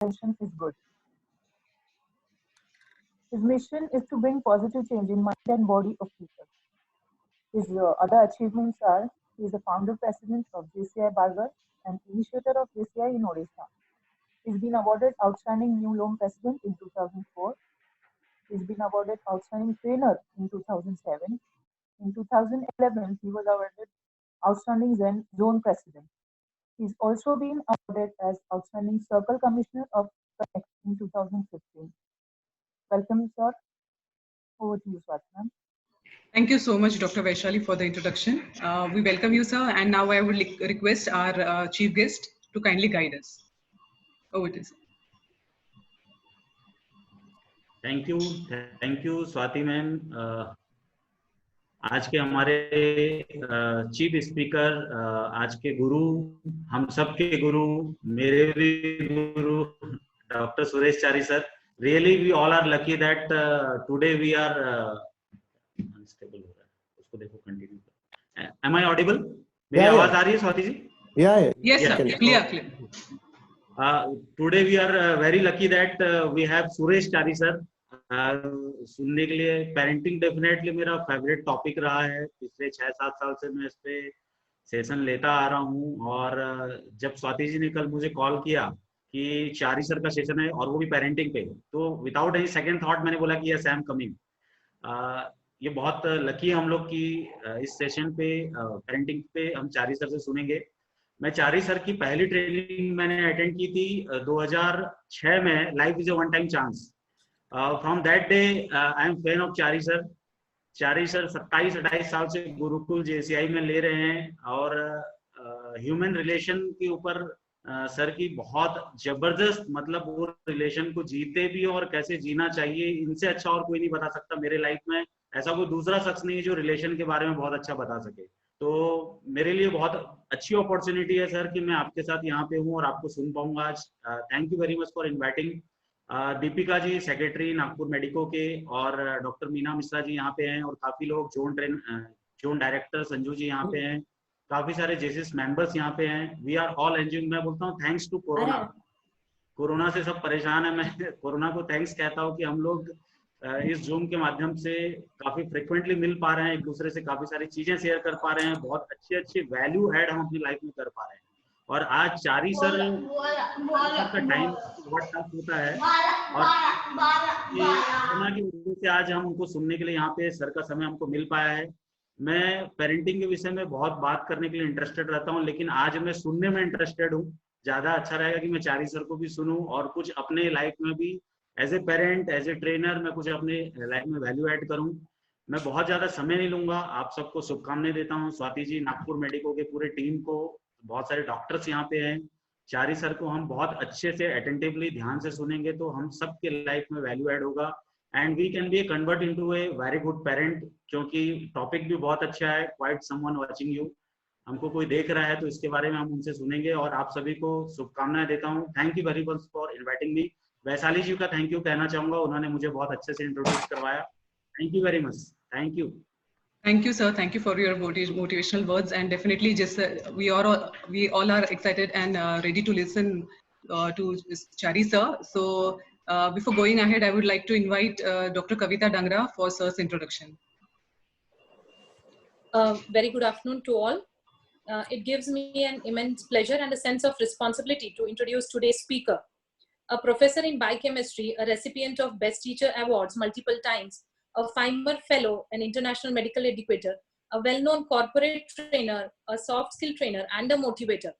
intention is good. His mission is to bring positive change in mind and body of people. His other achievements are he is the founder president of JCI Bargarh and initiator of JCI in Odisha. He's been awarded Outstanding New Loan President in 2004. He's been awarded Outstanding Trainer in 2007. In 2011, he was awarded Outstanding Zone President. He's also been awarded as Outstanding Circle Commissioner of Connect in 2015. Welcome, sir. Over to you, Swati. Thank you so much, Dr. Vaishali, for the introduction. We welcome you, sir. And now I would request our chief guest to kindly guide us. Over to you, sir. Thank you, Swati ma'am. आज के हमारे chief speaker, आज के गुरु, हम सब के गुरु, मेरे भी गुरु doctor Suresh Chari sir. Really, we all are lucky that today we are unstable हो रहा है. उसको देखो continue. Am I audible? मेरी आवाज आ रही है Swati ji? Yeah. Yes, sir. Clear. Today we are very lucky that we have Suresh Chari sir. सुनने के लिए पेरेंटिंग डेफिनेटली मेरा फेवरेट टॉपिक रहा है. पिछले 6-7 साल से मैं इस पे सेशन लेता आ रहा हूँ. और जब स्वाति जी ने कल मुझे कॉल किया कि चारी सर का सेशन है और वो भी पेरेंटिंग पे, तो विदाउट एनी सेकंड थॉट मैंने बोला कि यस आई एम कमिंग. ये बहुत लकी है हम लोग की इस सेशन पे पेरेंटिंग पे हम चारी सर से सुनेंगे. मैं चारी सर की पहली ट्रेनिंग मैंने अटेंड की थी 2006 में, life is a one time chance. From that day, I am fan of Chari sir. Chari sir 27-28 साल से गुरुकुल JCI में ले रहे हैं और ह्यूमन रिलेशन के ऊपर सर की बहुत जबरदस्त, मतलब वो रिलेशन को जीते भी और कैसे जीना चाहिए, इनसे अच्छा और कोई नहीं बता सकता. मेरे लाइफ में ऐसा कोई दूसरा शख्स नहीं है जो रिलेशन के बारे में बहुत अच्छा बता सके. तो मेरे लिए बहुत अच्छी अपॉर्चुनिटी है सर कि मैं आपके साथ यहाँ पे हूँ और आपको सुन पाऊंगा आज. Thank you very much for inviting. Deepika ji secretary Nagpur medico के और डॉक्टर मीना मिश्रा जी यहाँ पे हैं और काफी लोग जोन डायरेक्टर संजू जी यहाँ पे हैं, काफी सारे जेसिस मेंबर्स यहाँ पे हैं. We are all enjoying. मैं बोलता हूँ थैंक्स टू कोरोना से सब परेशान है. मैं कोरोना को थैंक्स कहता हूँ कि हम लोग इस जूम के माध्यम से काफी फ्रिक्वेंटली मिल पा रहे हैं, एक दूसरे से काफी सारी चीजें शेयर कर पा रहे हैं, बहुत अच्छी वैल्यू ऐड हम अपनी लाइफ में कर पा रहे हैं. और आज चारी सर का टाइम बहुत टफ होता है और कोरोना की वजह से आज हम उनको सुनने के लिए यहाँ पे सर का समय हमको मिल पाया है. मैं पेरेंटिंग के विषय में बहुत बात करने के लिए इंटरेस्टेड रहता हूँ, लेकिन आज मैं सुनने में इंटरेस्टेड हूँ. ज्यादा अच्छा रहेगा कि मैं चारी सर को भी सुनूं और कुछ अपने लाइफ में भी as a parent, as a trainer मैं कुछ अपने लाइफ में वैल्यू ऐड करूं. मैं बहुत ज्यादा समय नहीं लूंगा. आप सबको शुभकामनाएं देता हूं. स्वाति जी, नागपुर मेडिको के पूरे टीम को, बहुत सारे डॉक्टर्स यहाँ पे हैं. चारी सर को हम बहुत अच्छे से अटेंटिवली ध्यान से सुनेंगे तो हम सबके लाइफ में वैल्यू ऐड होगा and we can be convert into a very good parent. क्योंकि टॉपिक भी बहुत अच्छा है. Quiet someone watching you. हमको कोई देख रहा है तो इसके बारे में हम उनसे सुनेंगे और आप सभी को शुभकामनाएं देता हूँ. Thank you very much for inviting me. Vaishali ji का थैंक यू कहना चाहूंगा, उन्होंने मुझे बहुत अच्छे से इंट्रोड्यूस करवाया. Thank you very much. Thank you. Thank you, sir. Thank you for your motivational words, and definitely, just we all are excited and ready to listen to Chari sir. So, before going ahead, I would like to invite Dr. Kavita Dangra for sir's introduction. Very good afternoon to all. It gives me an immense pleasure and a sense of responsibility to introduce today's speaker, a professor in biochemistry, a recipient of Best Teacher Awards multiple times, a Feimer Fellow, an international medical educator, a well-known corporate trainer, a soft skill trainer, and a motivator.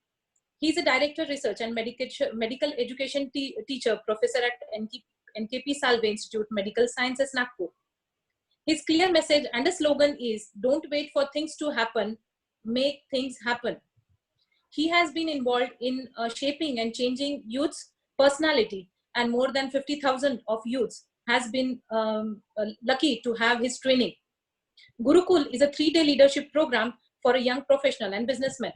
He's a director research and medical education teacher, professor at NKP Salve Institute, Medical Sciences, Nagpur. His clear message and a slogan is, don't wait for things to happen, make things happen. He has been involved in shaping and changing youth's personality, and more than 50,000 of youths has been lucky to have his training. Gurukul is a 3-day leadership program for a young professional and businessman.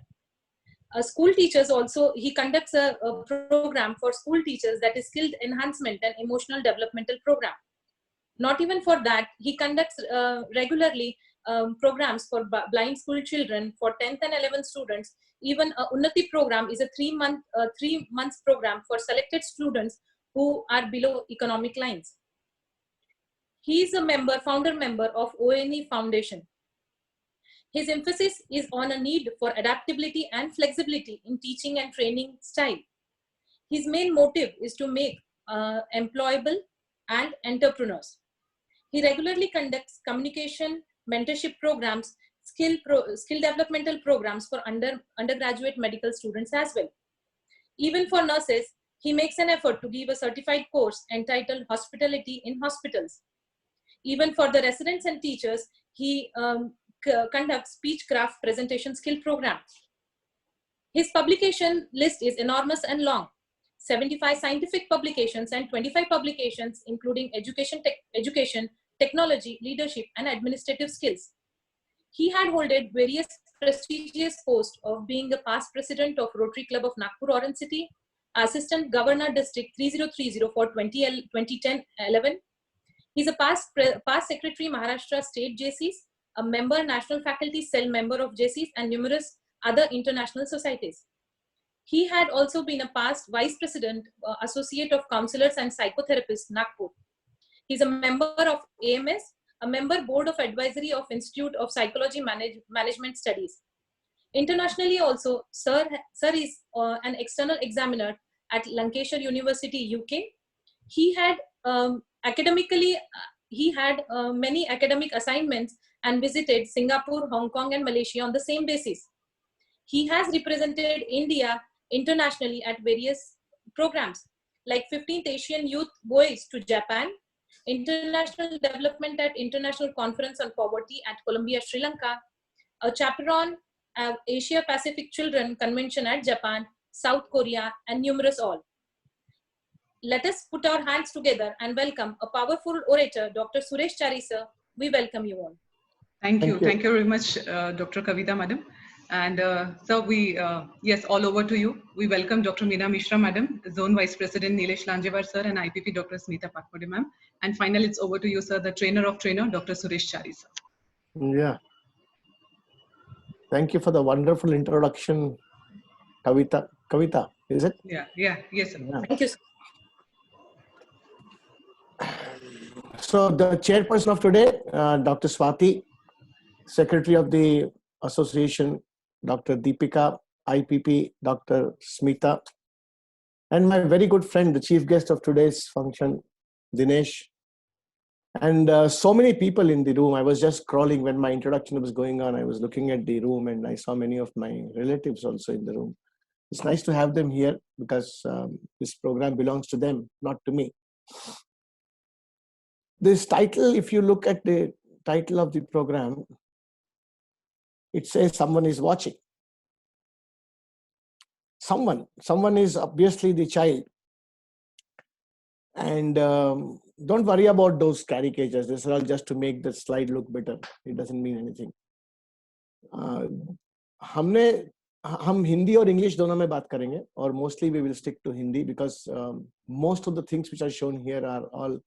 School teachers also, he conducts a program for school teachers that is skilled enhancement and emotional developmental program. Not even for that, he conducts regularly programs for blind school children, for 10th and 11th students, Even a Unnati program is a 3 months program for selected students who are below economic lines. He is a founder member of ONE Foundation. His emphasis is on a need for adaptability and flexibility in teaching and training style. His main motive is to make employable and entrepreneurs. He regularly conducts communication, mentorship programs, skill developmental programs for undergraduate medical students as well. Even for nurses, he makes an effort to give a certified course entitled Hospitality in Hospitals. Even for the residents and teachers, he conducts speechcraft presentation skill program. His publication list is enormous and long. 75 scientific publications and 25 publications including education, technology, leadership, and administrative skills. He had held various prestigious posts of being a past president of Rotary Club of Nagpur Orange City, Assistant Governor District 3030 for 2010-11. He's a past Secretary Maharashtra State JCs, a member National Faculty Cell member of JCs, and numerous other international societies. He had also been a past Vice President, Associate of Counselors and Psychotherapists, Nagpur. He's a member of AMS, a member Board of Advisory of Institute of Psychology Management Studies. Internationally also, Sir is an external examiner at Lancashire University, UK. He had many academic assignments and visited Singapore, Hong Kong, and Malaysia on the same basis. He has represented India internationally at various programs like 15th Asian Youth Boys to Japan, International Development at International Conference on Poverty at Columbia, Sri Lanka, a chapter on Asia Pacific Children Convention at Japan, South Korea, and numerous all. Let us put our hands together and welcome a powerful orator, Dr. Suresh Chari sir. We welcome you all. Thank you very much, Dr. Kavita madam. And sir, yes, all over to you. We welcome Dr. Meena Mishra madam, Zone Vice President Nilesh Lanjevar sir, and IPP Dr. Smita Patmode ma'am. And finally, it's over to you, sir, the trainer of trainer, Dr. Suresh Chari sir. Yeah. Thank you for the wonderful introduction, Kavita. Kavita, is it? Yes, sir. Yeah. Thank you, sir. So the chairperson of today, Dr. Swati, Secretary of the Association, Dr. Deepika, IPP, Dr. Smita, and my very good friend, the chief guest of today's function, Dinesh, and so many people in the room. I was just scrolling when my introduction was going on. I was looking at the room and I saw many of my relatives also in the room. It's nice to have them here because this program belongs to them, not to me. This title, if you look at the title of the program, it says someone is watching. Someone is obviously the child. And don't worry about those caricatures. This is all just to make the slide look better. It doesn't mean anything. हम हिंदी और English दोनों में बात करेंगे और mostly we will stick to Hindi because most of the things which are shown here are all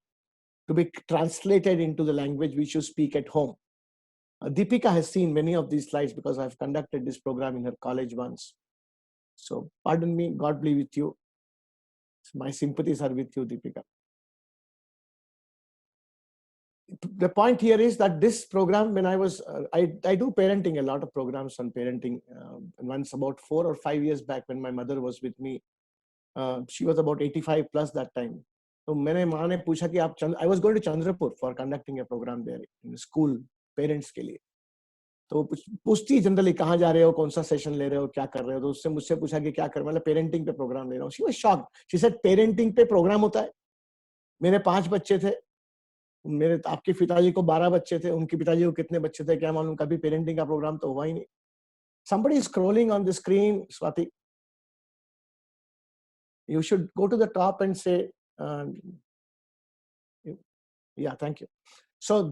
to be translated into the language which you speak at home. Deepika has seen many of these slides because I've conducted this program in her college once. So pardon me, God be with you. My sympathies are with you, Deepika. The point here is that this program, when I was, I do parenting, a lot of programs on parenting. Once about 4 or 5 years back when my mother was with me, she was about 85 plus that time. So मैंने माँ ने पूछा कि आप I was going to Chandrapur for conducting a program there in school parents के लिए. तो पूछती जनरली कहाँ जा रहे हो, कौन सा सेशन ले रहे हो, क्या कर रहे हो, तो उससे मुझसे पूछा कि क्या कर, मतलब पेरेंटिंग पे प्रोग्राम ले रहा हूँ. She was shocked. She said parenting पे प्रोग्राम होता है. मेरे 5 बच्चे थे, मेरे आपके पिताजी को 12 बच्चे थे, उनके पिताजी को कितने बच्चे थे क्या मालूम, कभी पेरेंटिंग का प्रोग्राम तो हुआ ही नहीं. Somebody is scrolling on the screen, Swati. You should go to the top and say, yeah, thank you. So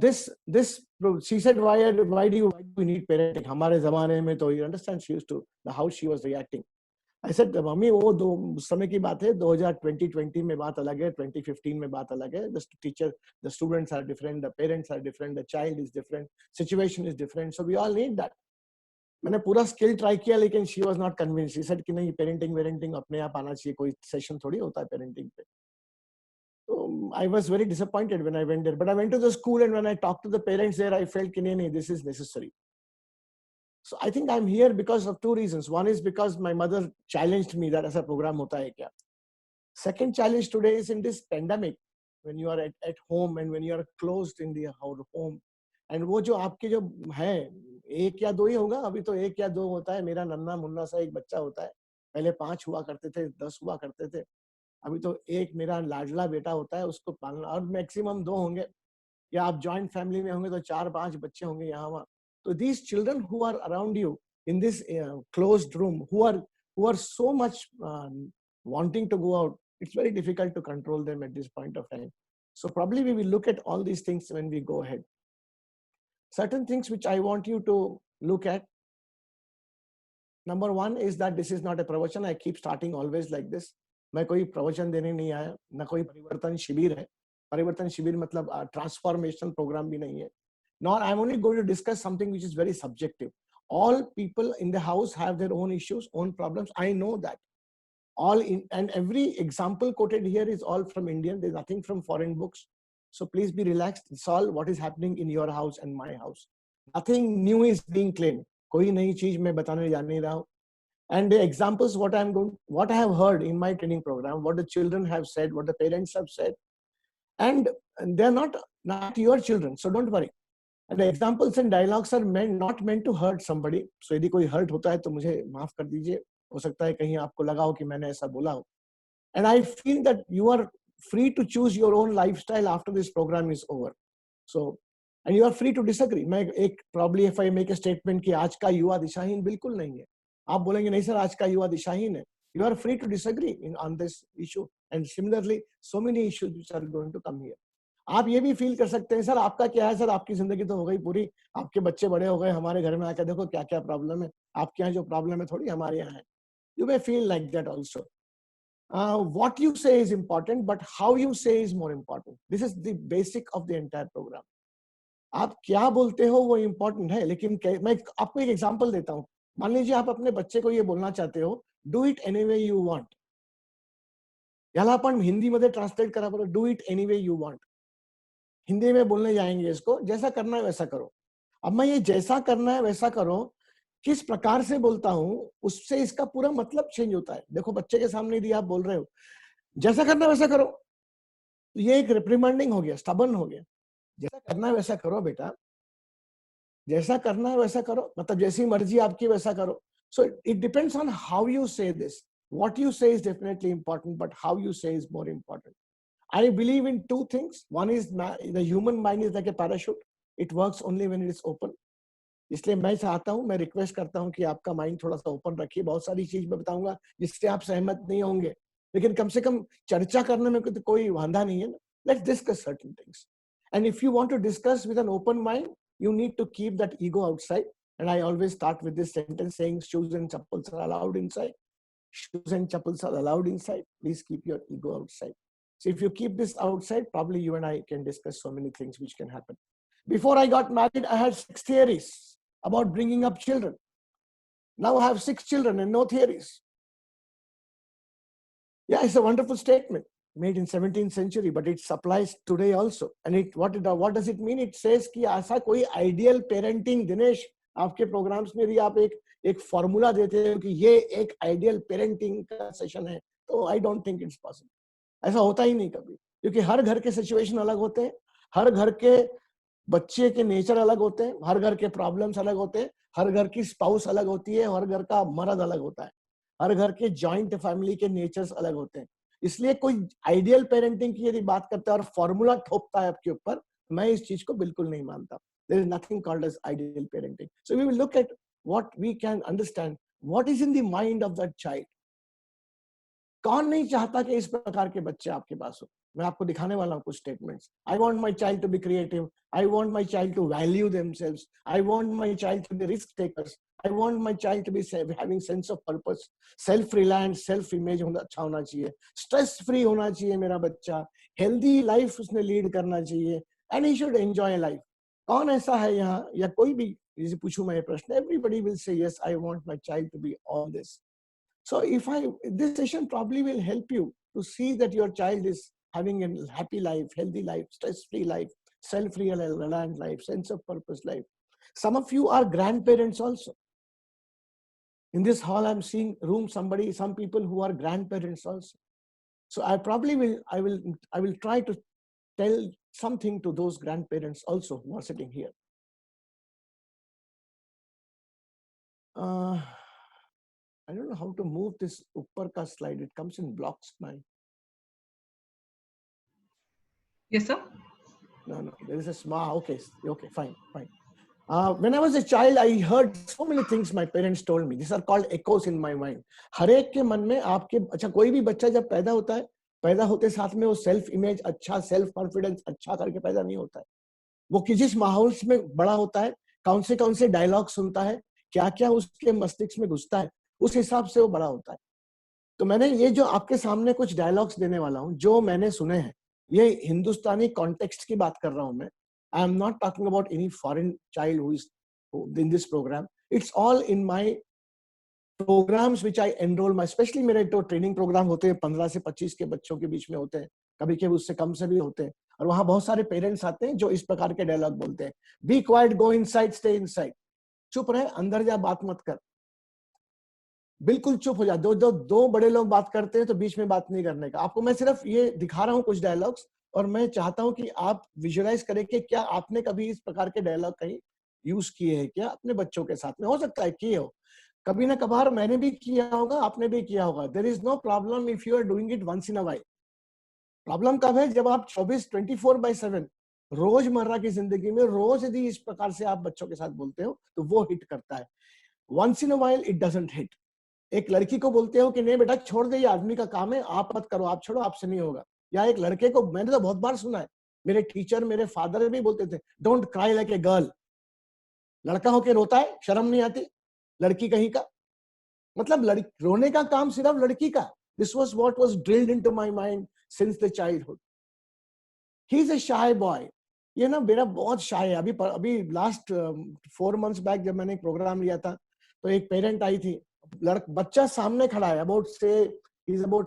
she said, why do we need parenting? हमारे ज़माने में तो, you understand, she used to, how she was reacting. I said, mummy वो दो समय की बात है, 2020 में बात अलग है, 2015 में बात अलग है. The students are different, the parents are different, the child is different, situation is different. So we all need that. मैंने पूरा स्किल ट्राई किया लेकिन she was not convinced. She said कि नहीं, पेरेंटिंग अपने आप आना चाहिए, कोई सेशन थोड़ी होता है पेरेंटिंग पे. So I was very disappointed when I went there. But I went to the school, and when I talked to the parents there, I felt कि this is necessary. So I think I'm here because of two reasons. One is because my mother challenged me that ऐसा program होता है क्या. Second challenge today is in this pandemic, when you are at home and when you are closed in the home. And वो जो आपके जो है, एक या दो ही होगा, अभी तो एक या दो होता है. मेरा नन्ना मुन्ना सा एक बच्चा होता है. पहले 5 हुआ करते थे, 10 हुआ करते थे. अभी तो एक मेरा लाडला बेटा होता है, उसको पालना, और मैक्सिमम 2 होंगे, या आप जॉइंट फैमिली में होंगे तो 4-5 बच्चे होंगे यहाँ वहाँ. तो these children who are around you in this closed room, who are so much wanting to go out, it's very difficult to control them at this point of time. So probably we will look at all these things when we go ahead. Certain things which I want you to look at. Number one is that this is not a pravachan. I keep starting always like this. मैं कोई प्रवचन देने नहीं आया, न कोई परिवर्तन शिविर है. परिवर्तन शिविर मतलब ट्रांसफॉर्मेशन प्रोग्राम भी नहीं है. Nor I'm only going to discuss something which is very subjective. All people in the house have their own issues, own problems. I know that. And every example quoted here is all from Indian. There's nothing from foreign books. So please be relaxed. It's all what is happening in your house and my house. Nothing new is being claimed. कोई नई चीज मैं बताने जा नहीं रहा हूँ. And the examples, what I have heard in my training program, what the children have said, what the parents have said, and they're not your children, so don't worry. And the examples and dialogues are not meant to hurt somebody. So यदि कोई hurt होता है तो मुझे माफ कर दीजिए. हो सकता है कहीं आपको लगा हो कि मैंने ऐसा बोला हो. And I feel that you are free to choose your own lifestyle after this program is over. So, and you are free to disagree. मैं एक probably if I make a statement कि आज का युवा दिशाहीन, बिल्कुल नहीं है. आप बोलेंगे नहीं सर आज का युवा दिशाहीन है. You are free to disagree on this issue. And similarly, so many issues which are going to come here. आप ये भी फील कर सकते हैं सर आपका क्या है, सर आपकी जिंदगी तो हो गई पूरी, आपके बच्चे बड़े हो गए, हमारे घर में आकर देखो क्या क्या प्रॉब्लम है, आपके यहाँ जो प्रॉब्लम है थोड़ी हमारे यहाँ है. You may feel like that also. What you say is important, but how you say is more important. This is the basic of the entire program. आप क्या बोलते हो वो important है, लेकिन मैं आपको एक एग्जांपल देता हूँ. मान लीजिए आप अपने बच्चे को ये बोलना चाहते हो, do it any way you want. याला आपण हिंदी मध्ये ट्रांसलेट करा बरं, do it any way you want. Hindi में बोलने जाएंगे इसको, जैसा करना है वैसा करो. अब मैं ये जैसा करना है वैसा करो किस प्रकार से बोलता हूं, उससे इसका पूरा मतलब चेंज होता है. देखो बच्चे के सामने यदि आप बोल रहे हो जैसा करना है वैसा करो, तो ये एक रिप्रिमांडिंग हो गया, स्टबर्न हो गया. जैसा करना है वैसा करो बेटा, जैसा करना है वैसा करो, मतलब जैसी मर्जी आपकी वैसा करो. So it depends on how you say this. What you say is definitely important, but how you say is more important. I believe in two things. One is the human mind is like a parachute. It works only when it is open. इसलिए मैं चाहता हूं, मैं request करता हूं कि आपका mind थोड़ा सा ओपन रखिए. बहुत सारी चीज मैं बताऊंगा जिससे आप सहमत नहीं होंगे, लेकिन कम से कम चर्चा करने में कोई वांधा नहीं है ना. Let's discuss certain things. And if you want to discuss with an open mind, you need to keep that ego outside. And I always start with this sentence saying, shoes and chappals are allowed inside. Shoes and chappals are allowed inside. Please keep your ego outside. So if you keep this outside, probably you and I can discuss so many things which can happen. Before I got married, I had 6 theories about bringing up children. Now I have 6 children and no theories. Yeah, it's a wonderful statement made in 17th century, but it applies today also. And what does it mean? It says कि ऐसा कोई ideal parenting, Dinesh, आपके programs में भी आप एक formula देते हो कि ये एक ideal parenting का session है, तो I don't think it's possible. ऐसा होता ही नहीं कभी, क्योंकि हर घर के सिचुएशन अलग होते हैं, हर घर के बच्चे के नेचर अलग होते हैं, हर घर के प्रॉब्लम्स अलग होते हैं, हर घर की स्पाउस अलग होती है, हर घर का मर्द अलग होता है, हर घर के जॉइंट फैमिली के नेचर्स अलग होते हैं. इसलिए कोई आइडियल पेरेंटिंग की यदि बात करता है और फॉर्मूला थोपता है आपके ऊपर, मैं इस चीज को बिल्कुल नहीं मानता. There is nothing called as ideal parenting. So we will look at what we can understand, what is in the mind of that child. कौन नहीं चाहता कि इस प्रकार के बच्चे आपके पास हो. मैं आपको दिखाने वाला हूं कुछ statements. I want my child to be creative. I want my child to value themselves. I want my child to be risk takers. I want my child to be having sense of purpose. Self-reliant, self-image अच्छा होना चाहिए. Stress free होना चाहिए मेरा बच्चा. Healthy life उसने lead करना चाहिए. And he should enjoy life. कौन ऐसा है यहाँ, या कोई भी यदि पूछूं मैं ये प्रश्न, everybody will say yes, I want my child to be all this. So this session probably will help you to see that your child is having a happy life, healthy life, stress-free life, self-reliant life, sense of purpose life. Some of you are grandparents also. In this hall, I'm seeing some people who are grandparents also. So I will try to tell something to those grandparents also who are sitting here. I don't know how to move this upper ka slide. It comes in blocks. Yes, sir. No, there is a small, okay, fine. When I was a child, I heard so many things my parents told me. These are called echoes in my mind. हर एक के मन में आपके, अच्छा कोई भी बच्चा जब पैदा होता है, पैदा होते साथ में वो सेल्फ इमेज अच्छा, सेल्फ कॉन्फिडेंस अच्छा करके पैदा नहीं होता है. वो जिस माहौल में बड़ा होता है, कौन से डायलॉग सुनता है, क्या क्या उसके मस्तिष्क में घुसता है, उस हिसाब से वो बड़ा होता है. तो मैंने ये जो आपके सामने कुछ डायलॉग्स देने वाला हूँ, जो मैंने सुने हैं, ये हिंदुस्तानी कॉन्टेक्स्ट की बात कर रहा हूं मैं. I am not talking about any foreign child who is in this program. It's all in my programs which I enroll my, especially मेरे तो ट्रेनिंग प्रोग्राम होते हैं 15 से 25 के बच्चों के बीच में होते हैं, कभी कभी उससे कम से भी होते हैं, और वहां बहुत सारे पेरेंट्स आते हैं जो इस प्रकार के डायलॉग बोलते हैं. Be quiet, go inside, stay inside. चुप रहे, अंदर जा, बात मत कर, बिल्कुल चुप हो जा. दो बड़े लोग बात करते हैं तो बीच में बात नहीं करने का. आपको मैं सिर्फ ये दिखा रहा हूँ कुछ डायलॉग्स, और मैं चाहता हूं कि आप विजुअलाइज करें कि क्या आपने कभी इस प्रकार के डायलॉग कहीं यूज किए हैं क्या अपने बच्चों के साथ में. हो सकता है किए हो, कभी ना कभार मैंने भी किया होगा, आपने भी किया होगा. There is no problem if you are doing it once in a while. Problem कब है? जब आप 24/7 रोजमर्रा की जिंदगी में रोज यदि इस प्रकार से आप बच्चों के साथ बोलते हो तो वो हिट करता है. Once in a while it doesn't hit. एक लड़की को बोलते हो कि नहीं बेटा छोड़ दे, ये आदमी का काम है, आप मत करो, आप छोड़ो, आपसे नहीं होगा. या एक लड़के को, मैंने तो बहुत बार सुना है, मेरे टीचर, मेरे फादर भी बोलते थे, don't cry like a girl. लड़का होके रोता है, शर्म नहीं आती, लड़की कहीं का. मतलब रोने का काम सिर्फ लड़की का. This was what was drilled into my mind since the childhood. He is a shy boy. ये ना मेरा बहुत शाय है. अभी लास्ट 4 months बैक जब मैंने एक प्रोग्राम लिया था तो एक पेरेंट आई थी, बच्चा सामने खड़ा है, अबाउट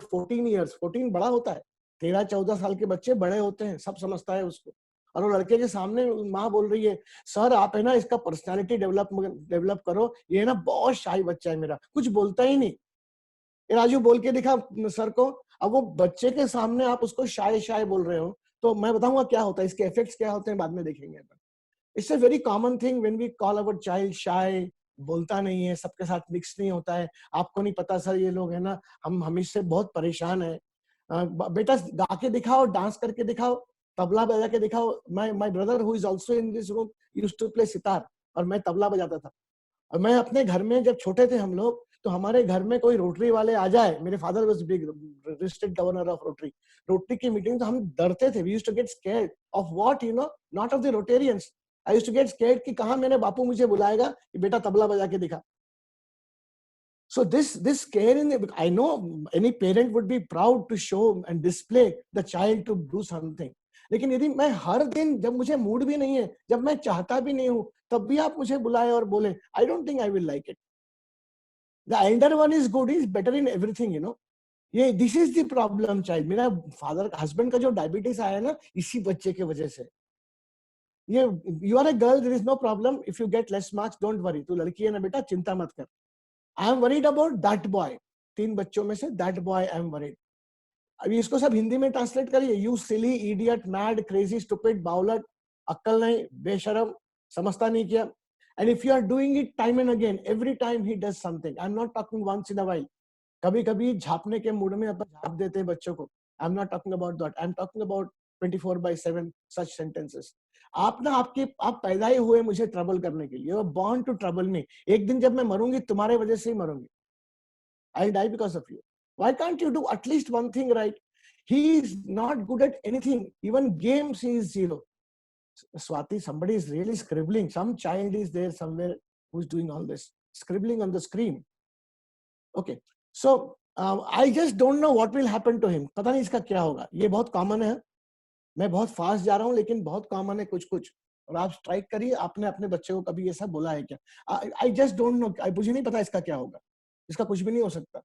14 years. 14 बड़ा होता है, 13-14 साल के बच्चे बड़े होते हैं, सब समझता है उसको. और वो लड़के के सामने माँ बोल रही है, सर आप है ना इसका पर्सनालिटी डेवलप करो, ये ना बहुत शाय बच्चा है मेरा, कुछ बोलता ही नहीं. राजू बोल के दिखा सर को. अब वो बच्चे के सामने आप उसको शाय बोल रहे हो, तो मैं बताऊंगा क्या होता है, इसके इफेक्ट्स क्या होते हैं बाद में देखेंगे. It's a very common thing when we call our child shy. बोलता नहीं है, सबके साथ मिक्स नहीं होता है, आपको नहीं पता सर ये लोग है ना, हम इससे बहुत परेशान है. बेटा गा के दिखाओ, डांस करके दिखाओ, तबला बजा के दिखाओ. My brother who is also in this room used to play sitar, और मैं तबला बजाता था. और मैं अपने घर में जब छोटे थे हम लोग, तो हमारे घर में कोई रोटरी वाले आ जाए, मेरे father was big district governor of Rotary की मीटिंग, तो हम डरते थे. We used to get scared of what, you know, not of the Rotarians. I used to get scared कि कहाँ मेरे बापू मुझे बुलाएगा कि बेटा तबला बजा के दिखा. So this scare in the, I know any parent would be proud to show and display the child to do something. लेकिन यदि मैं हर दिन, जब मुझे मूड भी नहीं है, जब मैं चाहता भी नहीं हूँ, तब भी आप मुझे बुलाए और बोले, I don't think I will like it. The elder one is good, is better in everything, you know. ये this is the problem child. मेरा फादर हस्बैंड का जो डायबिटीज आया ना, इसी बच्चे के वजह से. You are a girl, there is no problem. If you get less marks, don't worry. तू लड़की है ना बेटा, चिंता मत कर. I am worried about that boy. 3 बच्चों में से that boy I am worried. अभी इसको सब हिंदी में ट्रांसलेट करिए. You silly, idiot, mad, crazy, stupid, बावलट, अक्कल नहीं, बेशरम, समझता नहीं किया. And if you are doing it time and again, every time he does something, I am not talking once in a while. कभी कभी झापने के मूड में अपन झाप देते हैं बच्चों को. I am not talking about that. I am talking about 24/7 such sentences. आप पैदा ही हुए मुझे ट्रबल करने के लिए. Born to trouble me. एक दिन जब मैं मरूंगी, तुम्हारे वजह से ही मरूंगी. I'll die because of you. Why can't you do at least one thing right? He is not good at anything. Even games he is zero. Swati, somebody is really scribbling. Some child is there somewhere who's doing all this. Scribbling on the screen. Okay. So, I just don't know what will happen to him. पता नहीं इसका क्या होगा. ये बहुत common है. मैं बहुत फास्ट जा रहा हूं, लेकिन बहुत कॉमन है कुछ. और आप स्ट्राइक करिए, आपने अपने बच्चे को कभी ऐसा बोला है क्या? आई जस्ट डोंट नो, मुझे नहीं पता इसका क्या होगा, इसका कुछ भी नहीं हो सकता।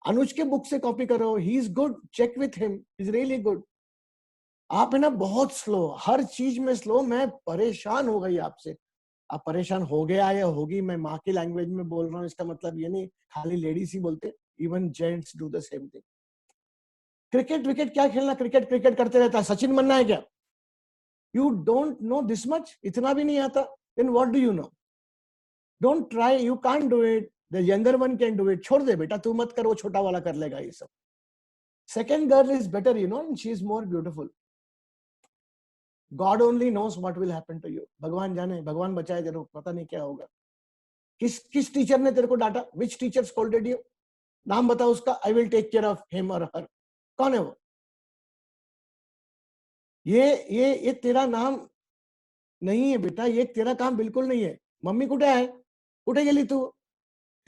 अनुज के बुक से कॉपी करो, he is good, check with him, is really good. आप है ना बहुत स्लो, हर चीज में स्लो, मैं परेशान हो गई आपसे। आप परेशान हो गया या होगी, मैं माँ की लैंग्वेज में बोल रहा हूँ, इसका मतलब ये नहीं खाली लेडीज ही बोलते, even gents do the same thing. Cricket wicket क्या खेलना, क्रिकेट क्रिकेट करते रहता है, सचिन बनना है क्या? You don't know this much, इतना भी नहीं आता, then what do you know? Don't try, you can't do it, the younger one can do it. छोड़ दे बेटा, तू मत कर, वो छोटा वाला कर लेगा ये सब। Second girl is better, you know, and she is more beautiful. God only knows what will happen to you. भगवान जाने, भगवान बचाए, तेरे को पता नहीं क्या होगा। किस टीचर ने तेरे को डांटा? Which teacher scolded you? नाम बता उसका, I will take care of him or her. कौन है वो? ये तेरा नाम नहीं है बेटा, ये तेरा काम बिल्कुल नहीं है। मम्मी कुठे है? कुठे गेली तू?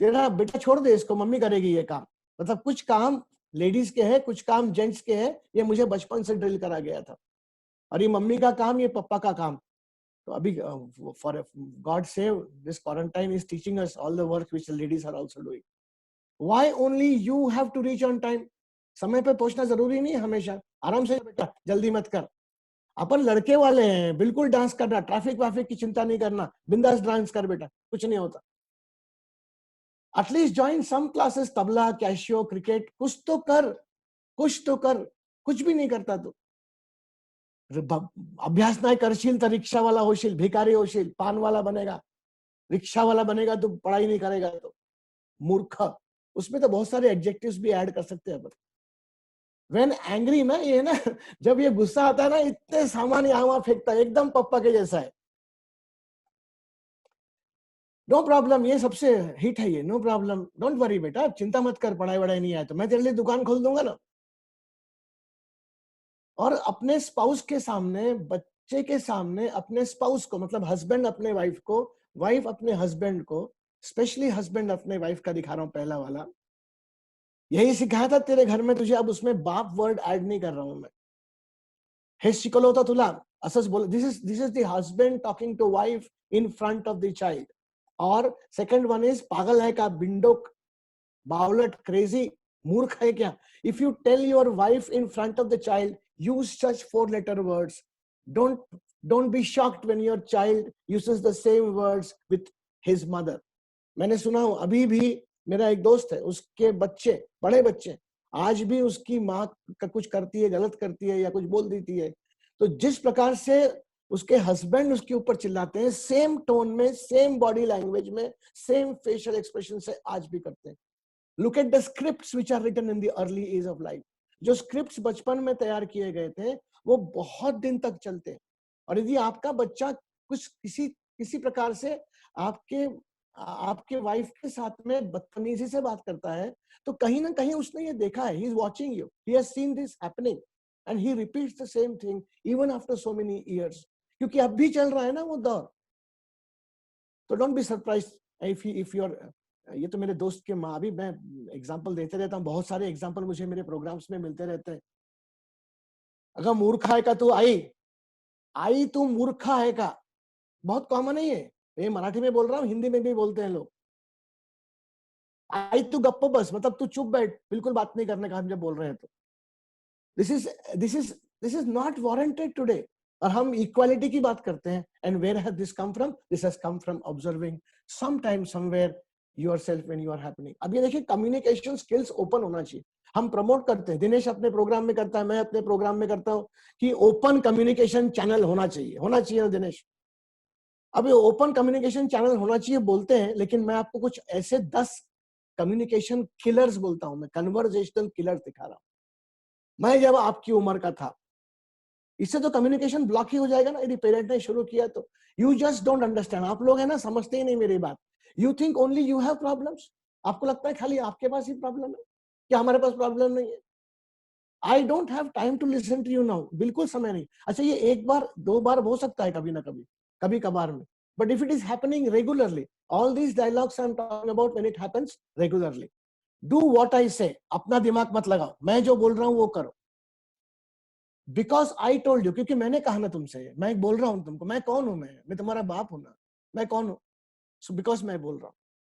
तेरा बेटा छोड़ दे इसको, मम्मी करेगी ये काम। मतलब कुछ काम लेडीज के हैं, कुछ काम जेंट्स के हैं, ये मुझे बचपन से ड्रिल करा गया था। और ये मम्मी का काम, ये पापा का काम। तो अभी for God save, this quarantine is teaching us all the work which the ladies are also doing. Why only you have to reach on time? समय पे पहुंचना जरूरी नहीं है हमेशा। आराम से बेटा, जल्दी मत कर। अपन लड़के वाले हैं, बिल्कुल डांस करना, ट्रैफिक वाफिक की चिंता नहीं करना, बिंदास डांस कर बेटा, कुछ नहीं होता। At least join some classes, tabla, Casio, cricket, कुछ तो कर, कुछ तो कर। कुछ भी नहीं करता तो अभ्यास नाही करशील तर रिक्शा वाला होशील, भिकारी होशील, पान वाला बनेगा, रिक्शा वाला बनेगा तो पढ़ाई नहीं करेगा तो मूर्ख। उसमें तो बहुत सारे एडजेक्टिव्स भी ऐड कर सकते हैं अपन। व्हेन एंग्री ना, ये ना जब ये गुस्सा आता है ना, इतने सामान यहाँ वहां फेंकता है, एकदम पप्पा के जैसा है। नो प्रॉब्लम, ये सबसे हिट है ये, नो प्रॉब्लम, डोंट वरी बेटा, चिंता मत कर, पढ़ाई वढ़ाई नहीं आए तो मैं तेरे लिए दुकान खोल दूंगा ना। और अपने स्पाउस के सामने, बच्चे के सामने, अपने स्पाउस को, मतलब हस्बैंड अपने वाइफ को, वाइफ अपने हस्बैंड को, स्पेशली हस्बैंड अपने वाइफ का दिखा रहा हूं, पहला वाला यही सिखाया था तेरे घर में तुझे, अब उसमें बाप वर्ड ऐड नहीं कर रहा हूं मैं। हे शिकलो होता तुला, असंच बोल। This is the husband talking to wife in front of the child. और सेकंड वन इज, पागल है का, बिंडोक, बावलट, क्रेजी, मूर्ख है क्या? If you tell your wife in front of the child, use such 4-letter words. Don't be shocked when your child uses the same words with his mother. मैंने सुना हूं, अभी भी मेरा एक दोस्त है, उसके बच्चे, बड़े बच्चे, आज भी उसकी माँ का कुछ करती है, गलत करती है या कुछ बोल देती है, तो जिस प्रकार से उसके हस्बैंड उसके ऊपर चिल्लाते हैं, सेम टोन में, सेम बॉडी लैंग्वेज में, सेम फेशियल एक्सप्रेशन से आज भी करते हैं। Look at the scripts which are written in the early age of life. जो स्क्रिप्ट्स बचपन में तैयार किए गए थे, वो बहुत दिन तक चलते हैं। और यदि आपका बच्चा कुछ किसी प्रकार से आपके वाइफ के साथ में बदतमीजी से बात करता है, तो कहीं ना कहीं उसने ये देखा है, he is watching you, he has seen this happening and he repeats the same thing even after so many years, क्योंकि अब भी चल रहा है ना वो दौर। तो don't be surprised if you're, ये तो मेरे दोस्त के माँ, भी मैं एग्जांपल देते रहता हूँ, बहुत सारे एग्जांपल मुझे मेरे प्रोग्राम्स में मिलते रहते हैं। अगर मूर्खा है का तू, आई तू मूर्खा है का, बहुत कॉमन है ये। ये मराठी में बोल रहा हूँ, हिंदी में भी बोलते हैं लोग। आई तू गप्प बस, मतलब तू चुप बैठ, बिल्कुल बात नहीं करने का हम जब बोल रहे हैं तो। This is not warranted today. और हम इक्वालिटी की बात करते हैं, and where has this come from? This has come from observing sometime somewhere yourself when you are happening. अब ये देखिए, कम्युनिकेशन स्किल्स ओपन होना चाहिए। हम प्रमोट करते हैं, दिनेश अपने प्रोग्राम में करता है, मैं अपने प्रोग्राम में करता हूँ कि ओपन कम्युनिकेशन चैनल होना चाहिए ना दिनेश? अब ये ओपन कम्युनिकेशन चैनल होना चाहिए बोलते हैं, लेकिन मैं आपको कुछ ऐसे 10 कम्युनिकेशन किलर्स बोलता हूं, मैं कन्वर्जेशनल किलर्स दिखा रहा हूं। मैं जब आपकी उम्र का था, इससे तो कम्युनिकेशन ब्लॉक ही हो जाएगा ना, यदि पेरेंट ने शुरू किया तो। यू जस्ट डोंट अंडरस्टैंड, आप लोग है ना, समझते ही नहीं मेरी बात। You think only you have problems, आपको लगता है खाली आपके पास ही प्रॉब्लम है, क्या हमारे पास प्रॉब्लम नहीं है? I don't have time to listen to you now, बिल्कुल समय नहीं। अच्छा, ये एक बार दो बार हो सकता है, कभी ना कभी कभार में, but if it is happening regularly, all these dialogues I am talking about when it happens regularly, do what I से। अपना दिमाग मत लगाओ, मैं जो बोल रहा हूं वो करो। बिकॉज आई टोल्ड यू, क्योंकि मैंने कहा ना तुमसे, मैं बोल रहा हूं तुमको, मैं कौन हूं, मैं तुम्हारा बाप हूं ना, मैं कौन हूं, सो बिकॉज मैं बोल रहा हूं.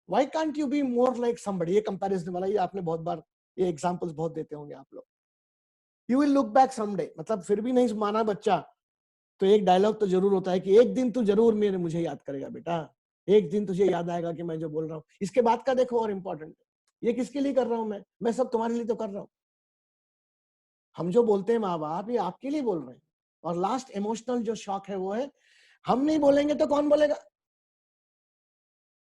Why can't you be more like somebody? ये कंपैरिजन वाला, ये आपने बहुत बार ये एग्जांपल्स बहुत देते होंगे आप लोग. You will look back someday, मतलब फिर भी नहीं माना बच्चा तो एक डायलॉग तो जरूर होता है कि एक दिन तू जरूर मुझे याद करेगा बेटा, एक दिन तुझे याद आएगा कि मैं जो बोल रहा हूँ. इसके बाद का देखो और इम्पोर्टेंट, ये किसके लिए कर रहा हूं मैं सब तुम्हारे लिए तो कर रहा हूं. हम जो बोलते हैं माँ बाप, ये आपके लिए बोल रहे हैं. और लास्ट इमोशनल जो शॉक है वो है, हम नहीं बोलेंगे तो कौन बोलेगा.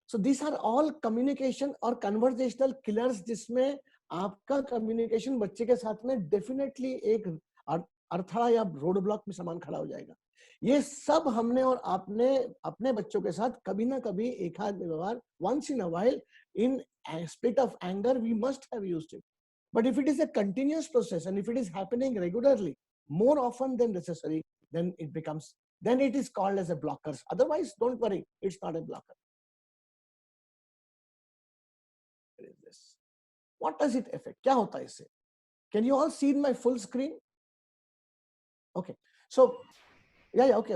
So this are all communication और कन्वर्सेशनल किलर्स, जिसमें आपका कम्युनिकेशन बच्चे के साथ में डेफिनेटली एक अर्थड़ा या रोड ब्लॉक में समान खड़ा हो जाएगा. ये सब हमने और आपने अपने बच्चों के साथ कभी ना कभी एक आध व्यवहार, once in a while, in a split of anger, we must have used it. But if it is a continuous process and if it is happening regularly, more often than necessary, then it is called as a blocker. Otherwise, don't worry, it's not a blocker. What does it affect? क्या होता है इससे? Can you all see in my full screen? Okay. So, yeah, okay,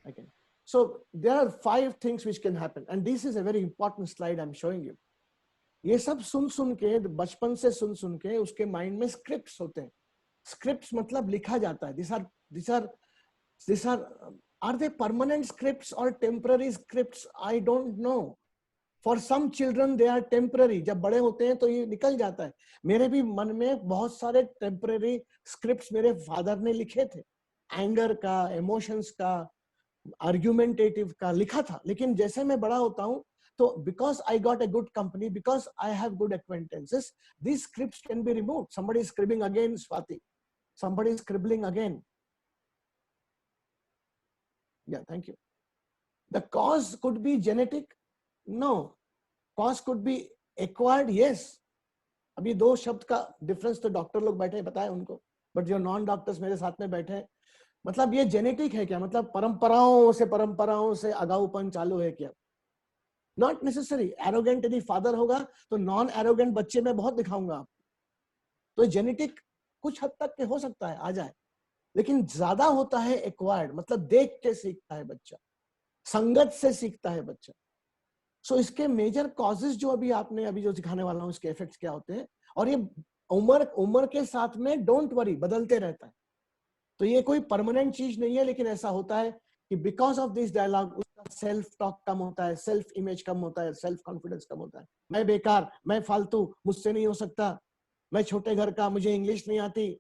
I can. So there are 5 things which can happen, and this is a very important slide I'm showing you. ये सब सुन के, बचपन से सुन के उसके mind में scripts होते हैं. स्क्रिप्ट्स मतलब लिखा जाता है. These are they permanent scripts or temporary scripts? I don't know. For some children they are temporary. जब बड़े होते हैं तो ये निकल जाता है. मेरे भी मन में बहुत सारे temporary scripts मेरे फादर ने लिखे थे. एंगर का, इमोशंस का, आर्ग्यूमेंटेटिव का लिखा था. लेकिन जैसे मैं बड़ा होता हूं तो because I got a good company, because I have good acquaintances, these scripts can be removed. Somebody is scribbling again, Swati. Somebody is scribbling again. Yeah, thank you. The cause could be genetic. No. Cause could be acquired. Yes. अभी 2 शब्द का difference तो doctor लोग बैठे हैं, बताए उनको, but जो नॉन डॉक्टर्स मेरे साथ में बैठे हैं, मतलब ये जेनेटिक है क्या? मतलब परंपराओं से अगाऊपन चालू है क्या? Not necessary. एरोगेंट यदि फादर होगा तो नॉन एरोगेंट बच्चे में बहुत दिखाऊंगा आप. तो जेनेटिक कुछ हद तक के हो सकता है, आ जाए, लेकिन ज्यादा होता है एक्वायर्ड, मतलब देख के सीखता है बच्चा, संगत से सीखता है बच्चा. सो इसके मेजर कॉजेज जो अभी जो सिखाने वाला हूं, इसके इफेक्ट्स क्या होते हैं, और ये उम्र के साथ में डोंट वरी बदलते रहता है. तो ये कोई परमानेंट चीज नहीं है, लेकिन ऐसा होता है कि बिकॉज ऑफ दिस डायलॉग उसका सेल्फ टॉक कम होता है, सेल्फ इमेज कम होता है, सेल्फ कॉन्फिडेंस कम होता है. मैं बेकार, मैं फालतू, मुझसे नहीं हो सकता, मैं छोटे घर का, मुझे इंग्लिश नहीं आती,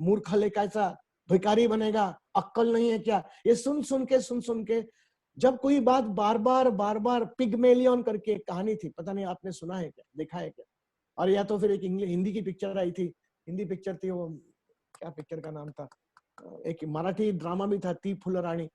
मूर्ख कैसा भिखारी बनेगा, अक्ल नहीं है क्या? ये सुन के जब कोई बात बार बार पिगमेलियन करके एक कहानी थी, पता नहीं आपने सुना है क्या, देखा है क्या? और या तो फिर एक हिंदी की पिक्चर आई थी, हिंदी पिक्चर थी वो, क्या पिक्चर का नाम था, एक मराठी ड्रामा भी था, ती फुल रानी.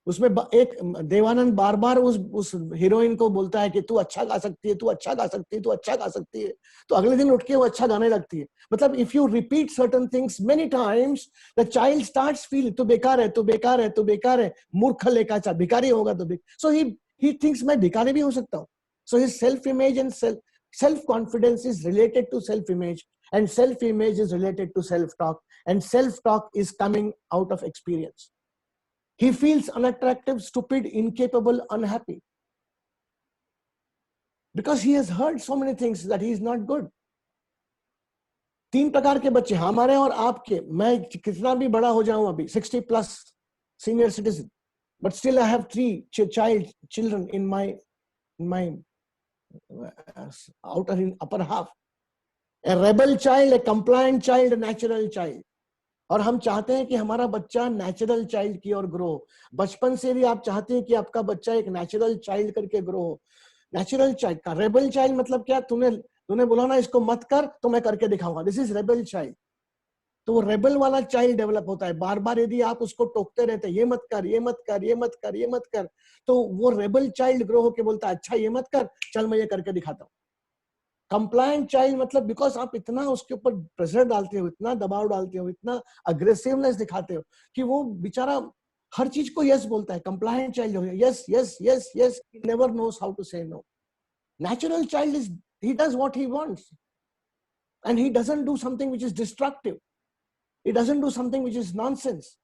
उसमें एक देवानंद बार बार उस हीरोइन को बोलता है कि तू अच्छा गा सकती है, तू अच्छा गा सकती है, तू अच्छा गा सकती है. तो अगले दिन उठ के वो अच्छा गाने लगती है. मतलब if you repeat certain things many times, the child starts feel तू बेकार है, तू बेकार है, तू बेकार है, मूर्ख लेका, भिखारी होगा तो. सो ही थिंक्स मैं भिखारी भी हो सकता हूँ. So his self image and self confidence is related to self image, and self image is related to self talk, and self talk is coming out of experience. He feels unattractive, stupid, incapable, unhappy, because he has heard so many things that he is not good. 3 प्रकार के बच्चे हमारे और आपके. मैं कितना भी बड़ा हो जाऊं अभी, 60 plus senior citizen, but still I have 3 children in my upper half. A rebel child, a compliant child, a natural child. और हम चाहते हैं कि हमारा बच्चा नेचुरल चाइल्ड की ओर ग्रो हो. बचपन से भी आप चाहते हैं कि आपका बच्चा एक नेचुरल चाइल्ड करके ग्रो हो. नेचुरल चाइल्ड का रेबल चाइल्ड मतलब क्या? तूने बोला ना इसको मत कर तो मैं करके दिखाऊंगा, दिस इज रेबल चाइल्ड. तो वो रेबल वाला चाइल्ड डेवलप होता है. बार बार यदि आप उसको टोकते रहते हैं, ये मत कर, ये मत कर, ये मत कर, ये मत कर, तो वो रेबल चाइल्ड ग्रो होके बोलता है अच्छा ये मत कर, चल मैं ये करके दिखाता हूँ. कंप्लायंट चाइल्ड मतलब बिकॉज आप इतना उसके ऊपर प्रेशर डालते हो, इतना दबाव डालते हो, इतना अग्रेसिवनेस दिखाते हो कि वो बेचारा हर चीज को यस बोलता है. कंप्लायंट चाइल्ड हो गया, yes yes yes yes, he never knows how to say no. Natural child is he does what he wants. and he doesn't do something which is destructive. He doesn't do something which is nonsense.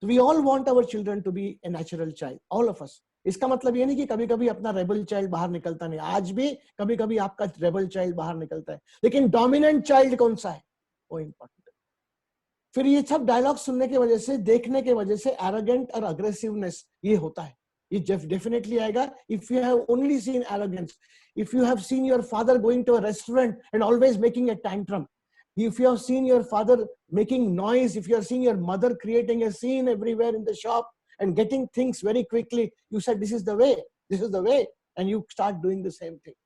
We all want our children to be a natural child, all of us. इसका मतलब ये नहीं कि कभी कभी अपना rebel child बाहर निकलता नहीं, आज भी कभी कभी आपका रेबल चाइल्ड बाहर निकलता है, लेकिन डोमिनेंट चाइल्ड कौन सा है वो इंपॉर्टेंट है. फिर ये सब डायलॉग सुनने की वजह से, देखने की वजह से एरोगेंट और अग्रेसिवनेस ये होता है, ये डेफिनेटली आएगा. If you have only seen arrogance, if you have seen your father going to a restaurant and always making a tantrum, if you have seen your father making noise, if you are seeing your mother creating a scene everywhere in the shop and getting things very quickly, you said this is the way, this is the way, and you start doing the same thing,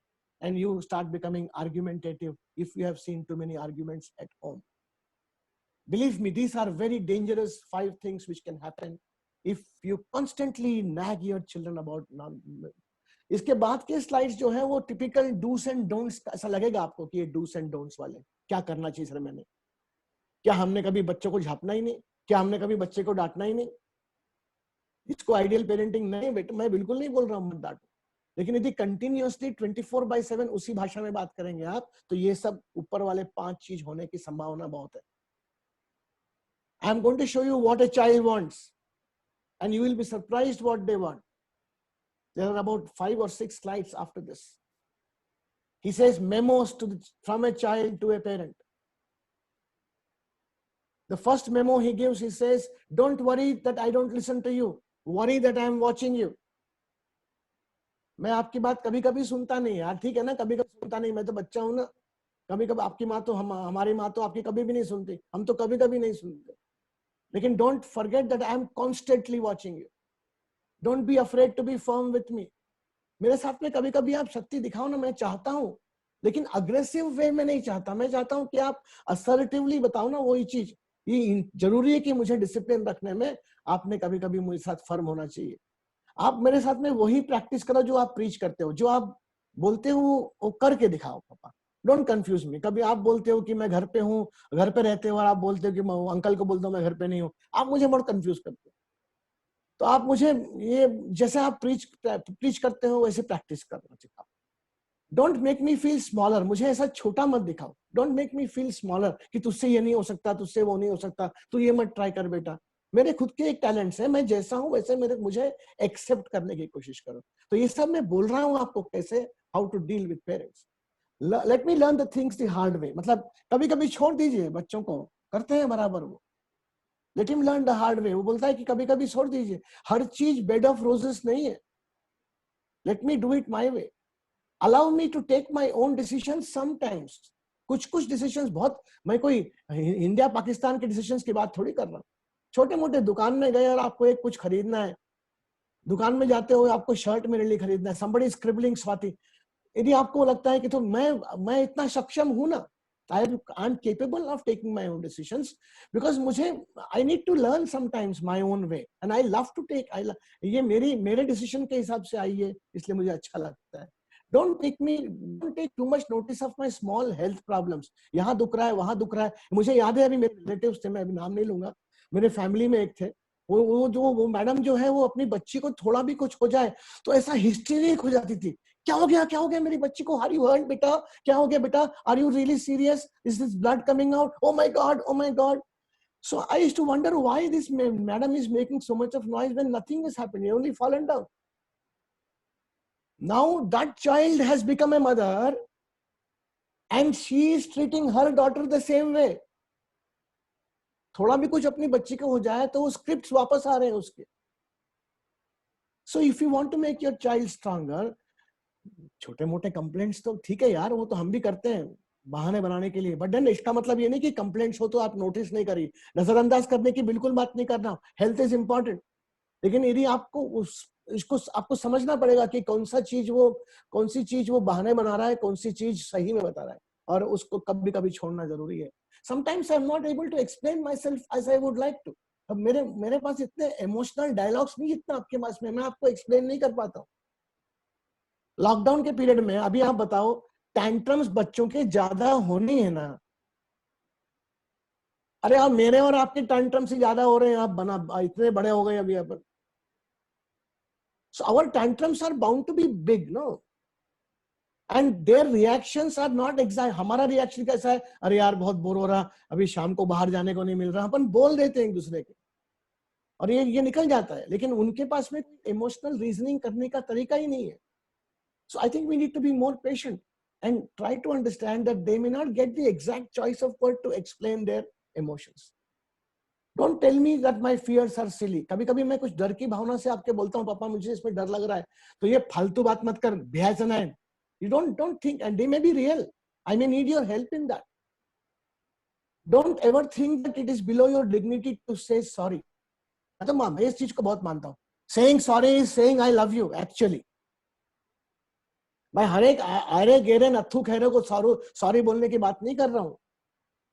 and you start becoming argumentative if you have seen too many arguments at home. Believe me, these are very dangerous 5 things which can happen if you constantly nag your children about इसके बाद के slides जो है वो typical do's and don'ts, ऐसा लगेगा आपको कि ये डूस एंड डोंट्स वाले, क्या करना चाहिए सर मैंने, क्या हमने कभी बच्चों को झापना ही नहीं, क्या हमने कभी बच्चे को डांटना ही नहीं. इसको आइडियल पेरेंटिंग नहीं बेटा, मैं बिल्कुल नहीं बोल रहा हूँ मत डांटो, लेकिन यदि कंटिन्यूअसली 24/7 उसी भाषा में बात करेंगे आप, तो ये सब ऊपर वाले 5 चीज होने की संभावना बहुत है. I am going to show you what a child wants and you will be surprised what they want. There are about 5 or 6 slides after this. He says memos from a child to a parent. The first memo he gives, he says, don't worry that I don't listen to you. Worry that I am watching you. मैं आपकी बात कभी कभी सुनता नहीं यार, ठीक है ना, कभी कभी सुनता नहीं, मैं तो बच्चा हूं ना. कभी कभी आपकी माँ तो हमारी माँ तो आपकी कभी भी नहीं सुनती, हम तो कभी कभी नहीं सुनते. लेकिन don't forget that I am constantly watching you. Don't be afraid to be firm with me. मेरे साथ में कभी कभी आप शक्ति दिखाओ ना, मैं चाहता हूं, लेकिन अग्रेसिव वे में नहीं चाहता. मैं चाहता हूं कि आप असर्टिवली बताओ ना वही चीज. ये जरूरी है कि मुझे डिसिप्लिन रखने में आपने कभी कभी मेरे साथ फर्म होना चाहिए. आप मेरे साथ में वही प्रैक्टिस करो जो आप प्रीच करते हो, जो आप बोलते हो वो करके दिखाओ. पापा डोंट कंफ्यूज मी. कभी आप बोलते हो कि मैं घर पे हूँ, घर पे रहते हो, और आप बोलते हो कि मैं अंकल को बोलता हूँ मैं घर पे नहीं हूँ. आप मुझे बहुत कंफ्यूज करते हो. तो आप मुझे ये जैसे आप प्रीच करते हो वैसे प्रैक्टिस करना सिखाओ. Don't make me feel smaller. मुझे ऐसा छोटा मत दिखाओ. Don't make me feel smaller कि तुझसे ये नहीं हो सकता, तुझसे वो नहीं हो सकता, तू ये मत ट्राई कर बेटा. मेरे खुद के एक टैलेंट्स है, मैं जैसा हूं वैसे मुझे एक्सेप्ट करने की कोशिश करो. तो ये सब मैं बोल रहा हूँ आपको कैसे, how to deal with parents. Let me learn the things the hard way. मतलब कभी कभी छोड़ दीजिए, बच्चों को करते हैं बराबर वो. Let him learn the hard वे. वो बोलता है कि कभी कभी छोड़ दीजिए, हर चीज बेड ऑफ रोजेस नहीं है. Let me do it my way. Allow me to take my own decisions sometimes. कुछ डिसीजंस बहुत, मैं कोई इंडिया पाकिस्तान के डिसीजंस की बात थोड़ी कर रहा हूँ. छोटे मोटे दुकान में गए और आपको एक कुछ खरीदना है, दुकान में जाते हो आपको शर्ट मेरे लिए खरीदना है, somebody is scribbling स्वाति. यदि आपको लगता है कि तो मैं इतना सक्षम हूं ना, I am capable of taking my own decisions because I need to learn sometimes my own way and I love to take. ये मेरे decision के हिसाब से आई है, इसलिए मुझे अच्छा लगता है. Don't take too much notice of my small health problems. यहाँ दुख रहा है, वहां दुख रहा है. मुझे याद है अभी मेरे रिलेटिव्स थे, मैं अभी नाम नहीं लूंगा, मेरे फैमिली में एक थे, वो मैडम जो है वो अपनी बच्ची को थोड़ा भी कुछ हो जाए तो ऐसा हिस्टेरिक हो जाती थी. क्या हो गया मेरी बच्ची को, आर यू हर्ट बेटा, क्या हो गया बेटा, are you really serious, is this blood coming out, oh my God. So I used to wonder why this madam is making so much of noise when nothing is happening, only fallen down. Now that child has become a mother and she is treating her daughter the same way. थोड़ा भी कुछ अपनी बच्ची को हो जाए तो वो स्क्रिप्ट्स वापस आ रहे हैं उसके. So if you want to make your child stronger, छोटे मोटे कंप्लेंट्स तो ठीक है यार, वो तो हम भी करते हैं बहाने बनाने के लिए. बट देन इसका मतलब ये नहीं कि कंप्लेंट्स हो तो आप नोटिस नहीं करिए, नजरअंदाज करने की बिल्कुल बात नहीं करना. हेल्थ इज इंपॉर्टेंट, लेकिन यदि आपको समझना पड़ेगा कि कौन सी चीज वो बहाने बना रहा है, कौन सी चीज सही में बता रहा है, और उसको कभी कभी छोड़ना जरूरी है. Sometimes I am not able to explain myself as I would like to. अब मेरे पास इतने इमोशनल डायलॉग्स नहीं जितना आपके पास में, मैं आपको एक्सप्लेन नहीं कर पाता हूँ. लॉकडाउन के पीरियड में अभी आप बताओ, टैंट्रम्स बच्चों के ज्यादा होने हैं ना. अरे आप मेरे और आपके टैंट्रम्स ही ज्यादा हो रहे हैं, आप इतने बड़े हो गए अभी अपन. So our tantrums are bound to be big, no? And their reactions are not exact. हमारा रिएक्शन कैसा है, अरे यार बहुत बोर हो रहा, अभी शाम को बाहर जाने को नहीं मिल रहा, अपन बोल देते हैं एक दूसरे के और ये निकल जाता है. लेकिन उनके पास में इमोशनल रीजनिंग करने का तरीका ही नहीं है. So I think we need to be more patient and try to understand that they may not get the exact choice of word to explain their emotions. Don't tell me that my fears are silly. कभी कभी मैं कुछ डर की भावना से आपके बोलता हूँ, पापा मुझे इसमें डर लग रहा है, तो ये फालतू बात मत कर, भैया है. You don't think, and they may be real. I may need your help in that. Don't ever think that it is below your dignity to say sorry. मैं इस चीज को बहुत मानता हूँ. Saying sorry is saying I love you actually. मैं हर एक आरे गेरे नथु खैरे को सॉरी बोलने की बात नहीं कर रहा हूँ.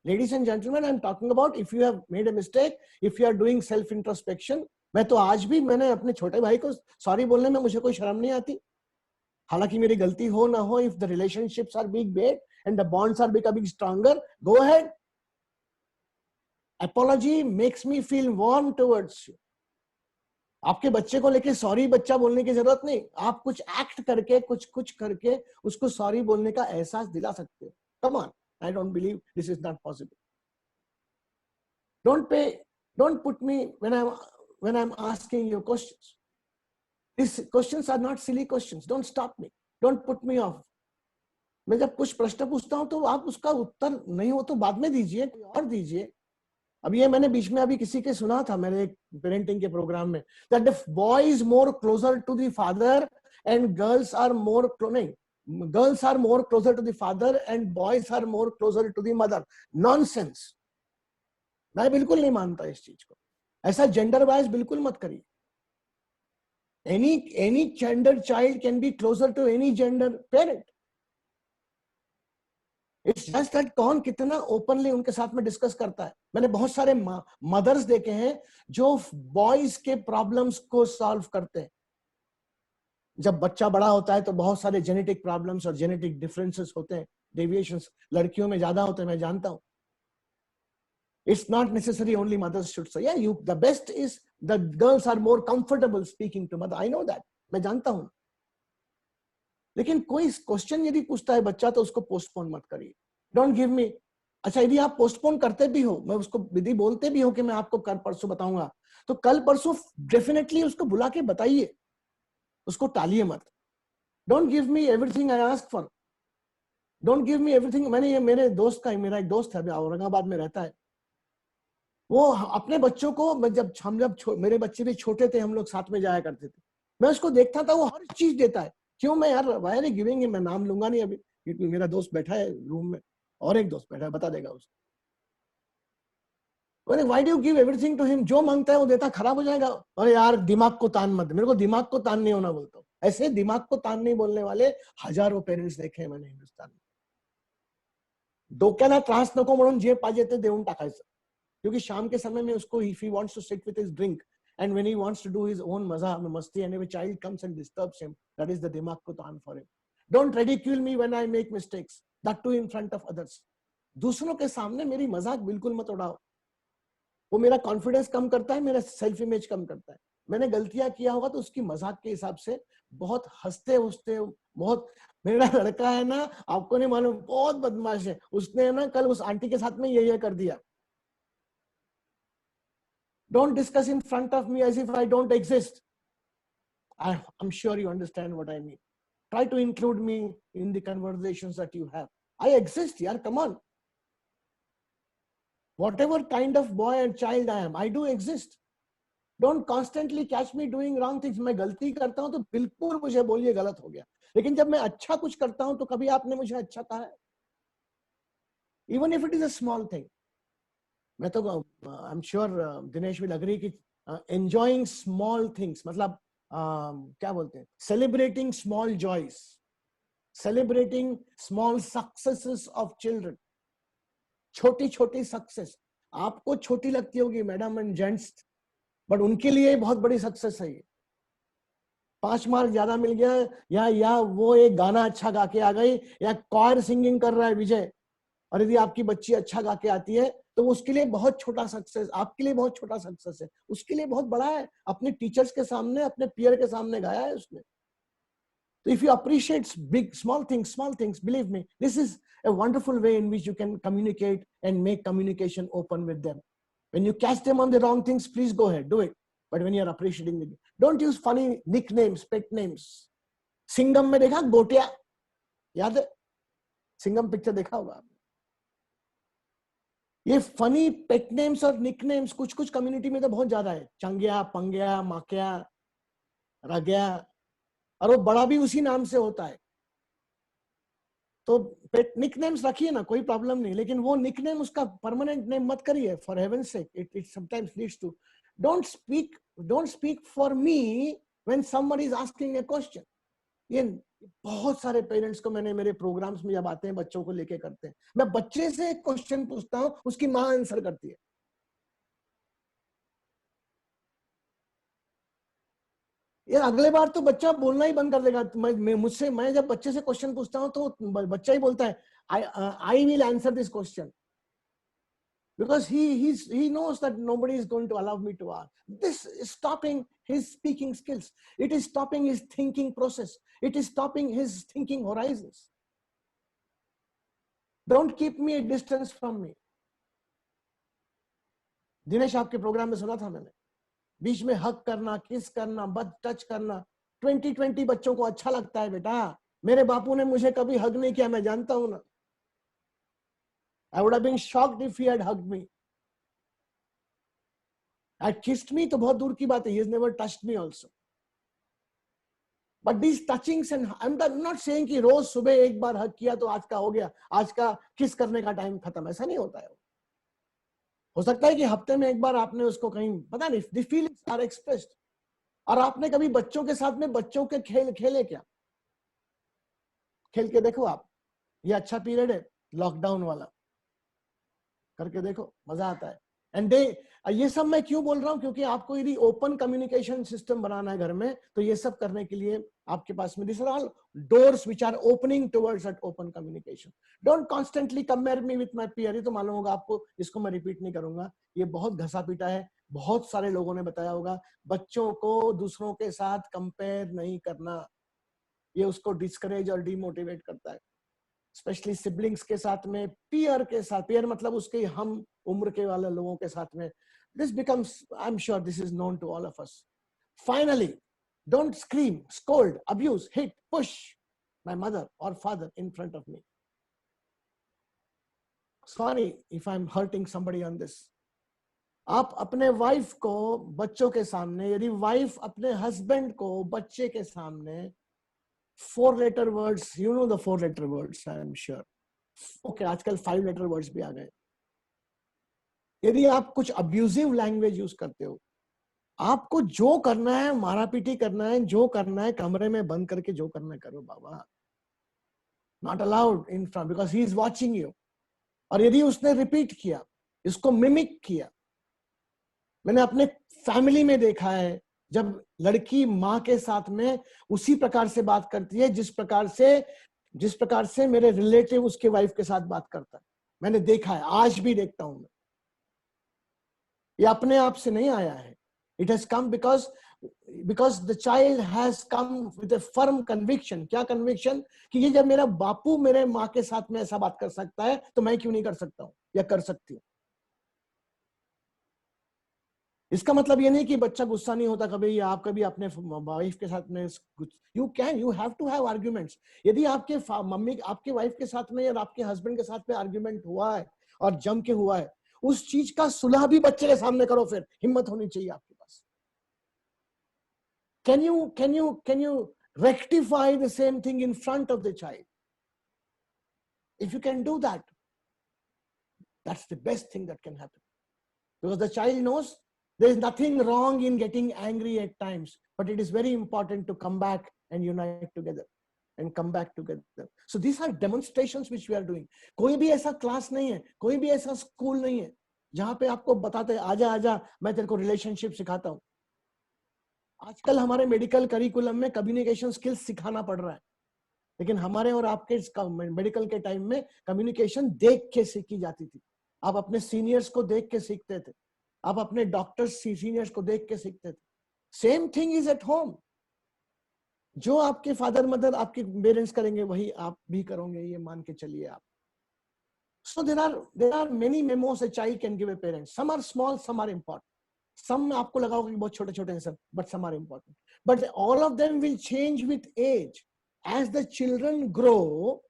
Ladies and gentlemen, I'm talking about if you have made a mistake, if you are doing self introspection. मैं तो आज भी मैंने अपने छोटे भाई को सॉरी बोलने में मुझे कोई शर्म नहीं आती, हालांकि मेरी गलती हो ना हो. If the relationships are being made and the bonds are becoming stronger, go ahead. Apology makes me feel warm towards you. आपके बच्चे को लेके सॉरी बच्चा बोलने की जरूरत नहीं, आप कुछ एक्ट करके कुछ करके उसको सॉरी बोलने का एहसास दिला सकते हो. Come on, I don't believe this is not possible. Don't put me when I'm asking you questions. These questions are not silly questions. Don't stop me. Don't put me off. मैं जब कुछ प्रश्न पूछता हूं तो आप उसका उत्तर नहीं हो तो बाद में दीजिए, कोई और दीजिए. अब ये मैंने बीच में अभी किसी के सुना था मेरे एक पेरेंटिंग के प्रोग्राम में, that the boy is more closer to the father and girls are more closer to the father and boys are more closer to the mother. Nonsense. मैं बिल्कुल नहीं मानता इस चीज को. ऐसा जेंडर वाइज बिल्कुल मत करिए. Any gender child can be closer to any gender parent. It's just that कौन कितना ओपनली उनके साथ में डिस्कस करता है. मैंने बहुत सारे मदर्स देखे हैं जो बॉयज के प्रॉब्लम्स को सॉल्व करते हैं. जब बच्चा बड़ा होता है तो बहुत सारे जेनेटिक प्रॉब्लम्स और जेनेटिक डिफरेंसेस होते हैं, डेविएशंस लड़कियों में ज्यादा होते हैं, मैं जानता हूं. It's not necessary only mothers should say. Yeah, the best is the girls are more comfortable speaking to mother. I know that. मैं जानता हूं. लेकिन कोई क्वेश्चन यदि पूछता है बच्चा तो उसको पोस्टपोन मत करिए. Don't give me. अच्छा, यदि आप पोस्टपोन करते भी हो, मैं उसको यदि बोलते भी हो कि मैं आपको कल परसों बताऊंगा, तो कल परसों डेफिनेटली उसको बुला के बताइए, उसको टालिए मत. Don't give me everything I ask for. Don't give me everything. मैंने ये मेरे दोस्त का, मेरा एक दोस्त है औरंगाबाद में रहता है, वो अपने बच्चों को, मेरे बच्चे भी छोटे थे, हम लोग साथ में जाया करते थे, मैं उसको देखता था वो हर चीज देता है. क्यों? मैं यार वाई आर यू गिविंग? मैं नाम लूंगा नहीं अभी क्योंकि मेरा दोस्त बैठा है रूम में और एक दोस्त बैठा है, बता देगा उसको. Why do you give everything to him? जो मांगता है वो देता, खराब हो जाएगा. अरे यार दिमाग को तान मत. मेरे को दिमाग को तान नहीं होना बोलता हूँ. ऐसे दिमाग को तान नहीं बोलने वाले हजारों पेरेंट्स देखे हैं मैंने हिंदुस्तान में. डोक्याला त्रास नको म्हणून जे पाहिजे ते देऊन टाकायचं, क्योंकि शाम के समय में उसको, if he wants to sit with his drink and when he wants to do his own masti and if a child comes and disturbs him, that is the dimag ko taan for him. Don't ridicule me when I make mistakes, that too in front of others. दूसरों के सामने मेरी मजाक बिल्कुल मत उड़ाओ. वो मेरा कॉन्फिडेंस कम करता है, मेरा सेल्फ इमेज कम करता है. मैंने गलतियां किया होगा तो उसकी मजाक के हिसाब से बहुत हंसते हंसते, बहुत. मेरा लड़का है ना, आपको नहीं मालूम, बहुत बदमाश है. उसने ना कल उस आंटी के साथ में ये कर दिया. Don't discuss in front of me as if I don't exist. I'm sure you understand what I mean. Try to include me in the conversations that you have. I exist, yaar, come on. Whatever kind of boy and child I am, I do exist. Don't constantly catch me doing wrong things. मैं गलती करता हूं तो बिल्कुल मुझे बोलिए गलत हो गया. लेकिन जब मैं अच्छा कुछ करता हूं तो कभी आपने मुझे अच्छा कहा है? Even if it is a small thing. मैं तो, I am sure Dinesh will agree कि एंजॉयिंग स्मॉल थिंग्स, मतलब क्या बोलते हैं, celebrating small joys, celebrating small successes of children. छोटी छोटी सक्सेस आपको छोटी लगती होगी मैडम एंड जेंट्स, बट उनके लिए बहुत बड़ी सक्सेस है ये. 5 मार्क ज्यादा मिल गया, या वो एक गाना अच्छा गा के आ गई, या कॉयर सिंगिंग कर रहा है विजय, और यदि आपकी बच्ची अच्छा गा के आती है तो उसके लिए बहुत छोटा सक्सेस, आपके लिए बहुत छोटा सक्सेस है, उसके लिए बहुत बड़ा है. अपने टीचर्स के सामने, अपने पीयर के सामने गाया है उसने. So if you appreciate big, small things, believe me, this is a wonderful way in which you can communicate and make communication open with them. When you catch them on the wrong things, please go ahead, do it. But when you're appreciating them, don't use funny nicknames, pet names. Singham में देखा गोटिया, याद है? Singham picture देखा होगा आपने? ये funny पेट names और निक names कुछ कुछ कम्युनिटी में तो बहुत ज्यादा है. चंगिया, पंगिया, माकिया, रगया, और वो बड़ा भी उसी नाम से होता है. तो पेट निक नेम्स रखिए ना, कोई प्रॉब्लम नहीं, लेकिन वो निक नेम उसका परमानेंट नेम मत करिए. For heaven sake, it sometimes leads to don't speak for me when somebody is asking a question. ये बहुत सारे पेरेंट्स को मैंने मेरे प्रोग्राम्स में जब आते हैं बच्चों को लेके करते हैं, मैं बच्चे से एक क्वेश्चन पूछता हूं, उसकी माँ आंसर करती है. यार अगले बार तो बच्चा बोलना ही बंद कर देगा. मैं जब बच्चे से क्वेश्चन पूछता हूं तो बच्चा ही बोलता है I will answer this question. Because he knows that nobody is going to allow me to ask. This is stopping his speaking skills. It is stopping his thinking process. It is stopping his thinking horizons. Don't keep me a distance from me. Dinesh आपके programme में सुना था मैंने, बीच में हक करना, किस करना, बद टच करना. 2020 बच्चों को अच्छा लगता है बेटा. मेरे बापू ने मुझे कभी हग नहीं किया, मैं जानता हूं ना. I would have been shocked if he had hugged me. Had kissed me तो बहुत दूर की बात है. He has never touched me also. But these touchings, and I'm not saying कि रोज सुबह एक बार हग किया तो आज का हो गया, आज का किस करने का टाइम खत्म, ऐसा नहीं होता है. हो सकता है कि हफ्ते में एक बार आपने उसको कहीं, पता नहीं, the feelings are expressed. और आपने कभी बच्चों के साथ में बच्चों के खेल खेले क्या? खेल के देखो आप. ये अच्छा पीरियड है लॉकडाउन वाला, करके देखो, मजा आता है. एंड ये सब मैं क्यों बोल रहा हूं, क्योंकि आपको यदि ओपन कम्युनिकेशन सिस्टम बनाना है घर में, तो ये सब करने के लिए आपके पास में this are all doors which are opening towards that open communication. Don't constantly compare me with my peer. ये तो मालूम होगा आपको, इसको मैं रिपीट नहीं करूंगा, ये बहुत घसा पीटा है, बहुत सारे लोगों ने बताया होगा. बच्चों को दूसरों के साथ कंपेयर नहीं करना, ये उसको डिस्करेज और डिमोटिवेट करता है. स्पेशली सिबलिंग्स के साथ में, पीयर के साथ, पीयर मतलब उसके हम उम्र के वाले लोगों के साथ में. This becomes, I am sure this is known to all of us. Finally, don't scream, scold, abuse, hit, push my mother और father in front of me. Sorry if I am hurting somebody on this. आप अपने wife को बच्चों के सामने, यदि wife अपने husband को बच्चे के सामने, 4-letter words, you know the 4-letter words, I am sure. Okay, आजकल 5-letter words भी आ गए. यदि आप कुछ अब्यूजिव लैंग्वेज यूज करते हो, आपको जो करना है, मारा पीटी करना है, जो करना है कमरे में बंद करके जो करना है करो बाबा. Not allowed in front because he is watching you. और यदि उसने रिपीट किया, इसको मिमिक किया, मैंने अपने फैमिली में देखा है, जब लड़की माँ के साथ में उसी प्रकार से बात करती है जिस प्रकार से मेरे रिलेटिव उसके वाइफ के साथ बात करता है. मैंने देखा है, आज भी देखता हूं मैं. ये अपने आप से नहीं आया है. It has come because the child has come with a firm conviction. क्या कन्विक्शन? कि ये जब मेरा बापू मेरे माँ के साथ में ऐसा बात कर सकता है, तो मैं क्यों नहीं कर सकता हूं या कर सकती हूँ. इसका मतलब ये नहीं कि बच्चा गुस्सा नहीं होता कभी, या आप कभी अपने वाइफ के साथ में, you have to have arguments. यदि आपके मम्मी, आपके वाइफ के साथ में या आपके हस्बैंड के साथ में आर्ग्यूमेंट हुआ है और जम के हुआ है, उस चीज का सुलह भी बच्चे के सामने करो. फिर हिम्मत होनी चाहिए आपके पास. Can you rectify the same thing in front of the child? If you can do that, that's the best thing that can happen, because the child knows there is nothing wrong in getting angry at times, but it is very important to come back and unite together and come back together. So these are demonstrations which we are doing. कोई भी ऐसा class नहीं है, कोई भी ऐसा school नहीं है जहां पे आपको बताते हैं आजा आजा मैं तेरे को रिलेशनशिप सिखाता हूं. आजकल हमारे मेडिकल करिकुलम में कम्युनिकेशन स्किल्स सिखाना पड़ रहा है, लेकिन हमारे और आपके मेडिकल के टाइम में कम्युनिकेशन देख के सीखी जाती थी. आप अपने सीनियर्स को देख के सीखते थे, आप अपने डॉक्टर्स सीनियर्स को देख के सीखते थे. Same thing is at home. जो आपके फादर मदर आपके पेरेंट्स करेंगे वही आप भी करोगे, ये मान के चलिए आप. So there are many memos a child can give a parent. Some are small, some are important. Some आपको लगा होगा कि बहुत छोटे छोटे हैं सब, but some are important. But all of them will change with age. As the children grow,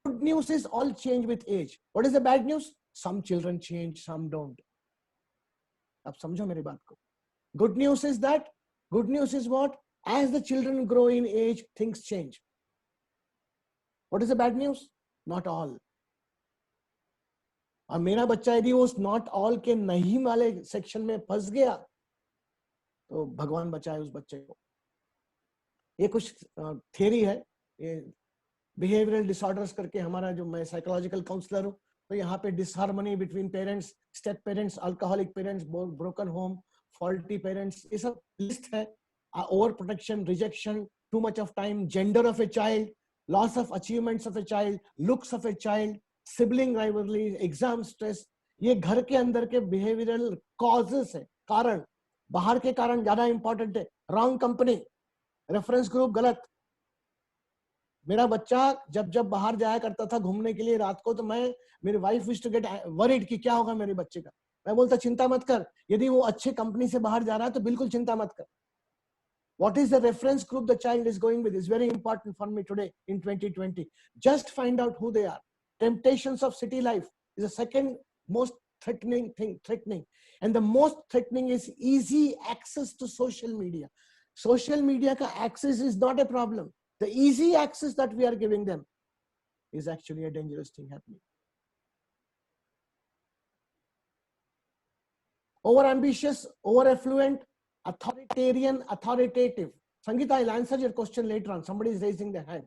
good news is all change with age. What is the bad news? Some children change, some don't. आप समझो मेरी बात को. Good news is that, good news is what? As the children grow in age, things change. What is the bad news? Not all. और मेरा बच्चा यदि उस नॉट ऑल के नहीं वाले सेक्शन में फंस गया तो भगवान बचाए उस बच्चे को. ये कुछ थियरी है, ये बिहेवियरल डिसऑर्डर्स करके हमारा जो, मैं साइकोलॉजिकल काउंसलर हूँ, तो यहाँ पे disharmony between parents, step parents, alcoholic parents, broken home, faulty parents, ये सब लिस्ट है. Over protection, rejection, too much of time, gender of a child, loss of achievements of a child, looks of a child, sibling rivalry, exam stress, ये घर के अंदर के behavioural causes है, कारण. बाहर के कारण ज्यादा इंपॉर्टेंट है. रॉन्ग कंपनी, रेफरेंस ग्रुप गलत. मेरा बच्चा जब जब बाहर जाया करता था घूमने के लिए रात को, तो मेरी wife used to get worried कि क्या होगा मेरे बच्चे का. मैं बोलता चिंता मत कर, यदि वो अच्छे कंपनी से बाहर जा रहा है तो बिल्कुल चिंता मत कर. What is the reference group the child is going with is very important for me today in 2020. Just find out who they are. Temptations of city life is the second most threatening thing, and the most threatening is easy access to social media. Social media ka access is not a problem. The easy access that we are giving them is actually a dangerous thing happening. Over ambitious, over affluent, authoritarian, authoritative. Sangeeta, I'll answer your question later on. Somebody is raising their hand.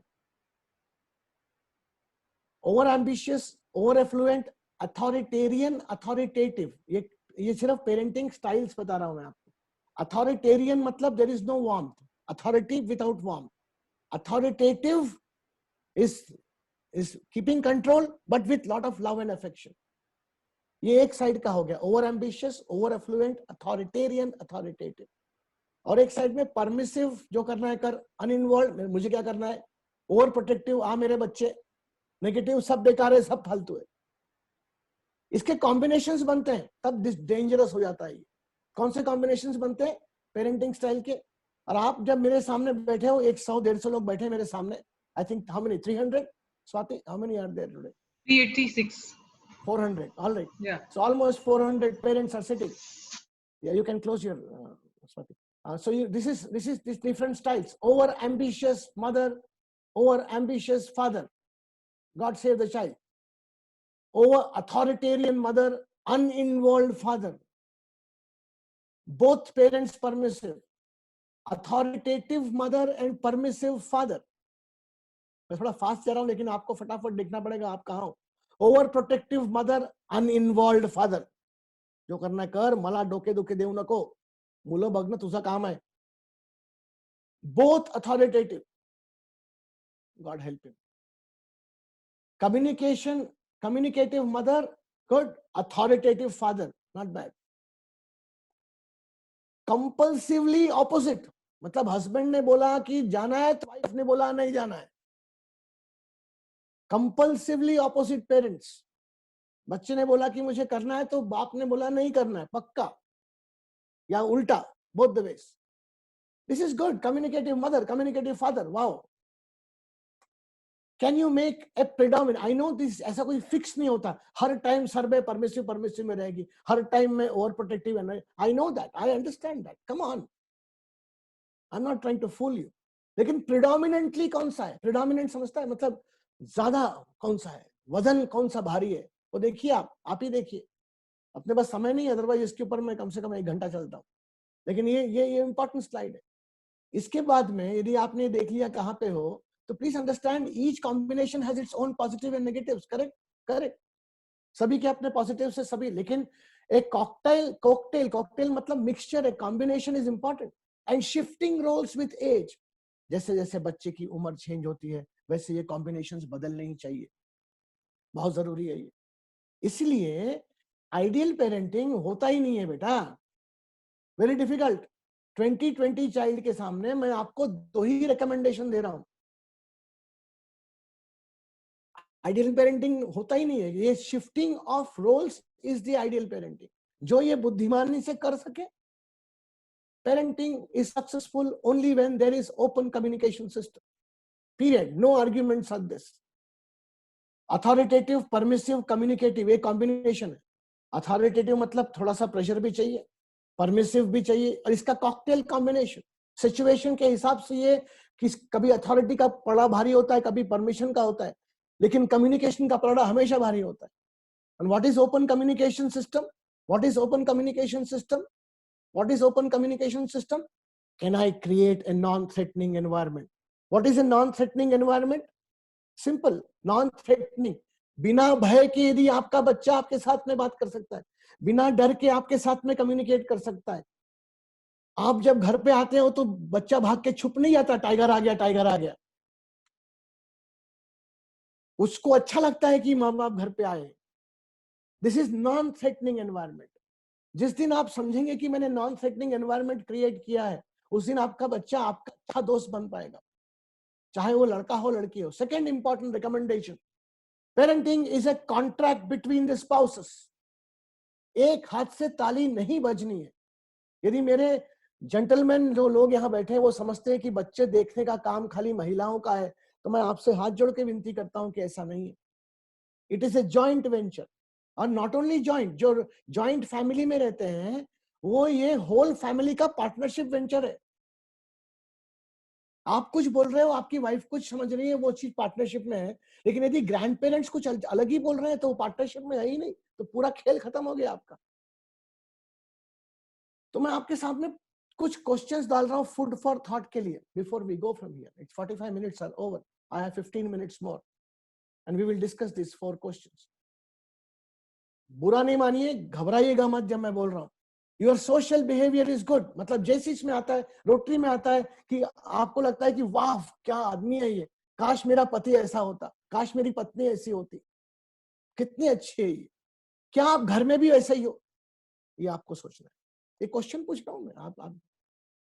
Over ambitious, over affluent, authoritarian, authoritative. ये सिर्फ parenting styles बता रहा हूं मैं आपको. Authoritarian मतलब there is no warmth. Authority without warmth. Authoritative is keeping control but with lot of love and affection. ये एक साइड का हो गया. Over ambitious, over affluent, authoritarian, authoritative. और एक साइड में परमिसिव, जो करना है कर, अनइन्वॉल्व, मुझे क्या करना है, ओवर प्रोटेक्टिव, मेरे बच्चे, नेगेटिव, सब बेकार है, सब फालतू है. इसके कॉम्बिनेशंस बनते हैं तब डेंजरस हो जाता है. कौन से कॉम्बिनेशंस बनते हैं पेरेंटिंग स्टाइल के? और आप जब मेरे सामने बैठे हो, 100-150 लोग बैठे मेरे सामने, I think how many, 300? Swati, how many are there today? 386. 400. All right. Yeah. So almost 400 parents are sitting. Yeah, you can close your. So this different styles. Over ambitious mother, over ambitious father. God save the child. Over authoritarian mother, uninvolved father. Both parents permissive. Authoritative mother and permissive father. मैं थोड़ा fast जा रहा हूं लेकिन आपको फटाफट देखना पड़ेगा आप कहां हो. Over protective mother, uninvolved father. जो करना कर, मला डोके दुखे देऊ नको, मुलं बघणं तुझं काम आहे. Both authoritative. God help him. Communicative mother, good. Authoritative father, not bad. Compulsively opposite, मतलब हस्बैंड ने बोला कि जाना है तो वाइफ ने बोला नहीं जाना है. Compulsively opposite parents. बच्चे ने बोला कि मुझे करना है तो बाप ने बोला नहीं करना है पक्का, या उल्टा, both the ways. This is good. Communicative mother, communicative father. Wow. Can you make a predominant? I know this, ऐसा कोई फिक्स नहीं होता हर टाइम सर्वे परमिसिव में रहेगी, हर टाइम में over protective. I know that, I understand that. Come on, I am not trying to fool you. लेकिन predominantly कौन सा है? प्रेडोमिनेंट समझता है मतलब ज्यादा कौन सा है, वजन कौन सा भारी है, वो देखिए आप ही देखिए. अपने पास समय नहीं है, अदरवाइज इसके ऊपर मैं कम से कम 1 घंटा चलता हूँ. लेकिन ये इंपॉर्टेंट स्लाइड है. इसके बाद में यदि आपने देख लिया कहाँ पे हो, तो please understand each combination has its own positive and negatives. Correct. सभी के अपने पॉजिटिव से सभी. लेकिन एक कॉकटेल मतलब मिक्सचर, एक combination is important. And shifting roles with age. जैसे जैसे बच्चे की उम्र चेंज होती है वैसे ये कॉम्बिनेशंस बदलने ही चाहिए. बहुत जरूरी है ये. इसलिए आइडियल पेरेंटिंग होता ही नहीं है बेटा. Very difficult. 2020 चाइल्ड के सामने मैं आपको 2 ही रिकमेंडेशन दे रहा हूं। आइडियल पेरेंटिंग होता ही नहीं है, ये shifting of roles is the ideal parenting. जो ये बुद्धिमानी से कर सके, parenting is successful only when there is open communication system, period, no arguments on this. Authoritative, permissive, communicative, एक कॉम्बिनेशन है। अथॉरिटेटिव मतलब थोड़ा सा प्रेशर भी चाहिए, परमिसिव भी चाहिए, और इसका कॉकटेल कॉम्बिनेशन सिचुएशन के हिसाब से ये कि कभी अथॉरिटी का पड़ा भारी होता है, कभी परमिशन का होता है, लेकिन कम्युनिकेशन का पड़ा हमेशा भारी होता है। And what is open communication system? What is open communication system? What is open communication system? Can I create a non threatening environment? What is a non threatening environment? Simple, non threatening, बिना भय के यदि आपका बच्चा आपके साथ में बात कर सकता है, बिना डर के आपके साथ में कम्युनिकेट कर सकता है। आप जब घर पे आते हो तो बच्चा भाग के छुप नहीं जाता, टाइगर आ गया, टाइगर आ गया। उसको अच्छा लगता है कि माँ बाप घर पे आए। This is non threatening environment. जिस दिन आप समझेंगे कि मैंने नॉन थ्रेटनिंग एनवायरनमेंट क्रिएट किया है, उस दिन आपका बच्चा आपका अच्छा दोस्त बन पाएगा, चाहे वो लड़का हो लड़की हो। Second important recommendation, parenting is a contract between the spouses. एक हाथ से ताली नहीं बजनी है। यदि मेरे जेंटलमैन जो लोग यहाँ बैठे हैं वो समझते हैं कि बच्चे देखने का काम खाली महिलाओं का है, तो मैं आपसे हाथ जोड़ के विनती करता हूं कि ऐसा नहीं है। It is a joint venture, और नॉट ओनली जॉइंट, जो जॉइंट फैमिली में रहते हैं वो ये होल फैमिली का पार्टनरशिप वेंचर है। आप कुछ बोल रहे हो, आपकी वाइफ कुछ समझ रही है, वो चीज पार्टनरशिप में है। लेकिन यदि ग्रैंड पेरेंट्स कुछ अलग ही बोल रहे हैं तो वो पार्टनरशिप में है ही नहीं, तो पूरा खेल खत्म हो गया आपका। तो मैं आपके सामने कुछ क्वेश्चंस डाल रहा हूं फूड फॉर थॉट के लिए, before we go from here. It's 45 minutes are over, I have 15 minutes more and we will discuss this 4 questions. बुरा नहीं मानिए, घबराइएगा मत जब मैं बोल रहा हूं। Your social behaviour is good, मतलब जैसे इसमें आता है, रोटरी में आता है कि आपको लगता है कि वाह क्या आदमी है ये, काश मेरा पति ऐसा होता, काश मेरी पत्नी ऐसी होती, कितनी अच्छी है ये, क्या आप घर में भी ऐसा ही हो? ये आपको सोचना है। ये क्वेश्चन पूछ रहा हूं मैं, आप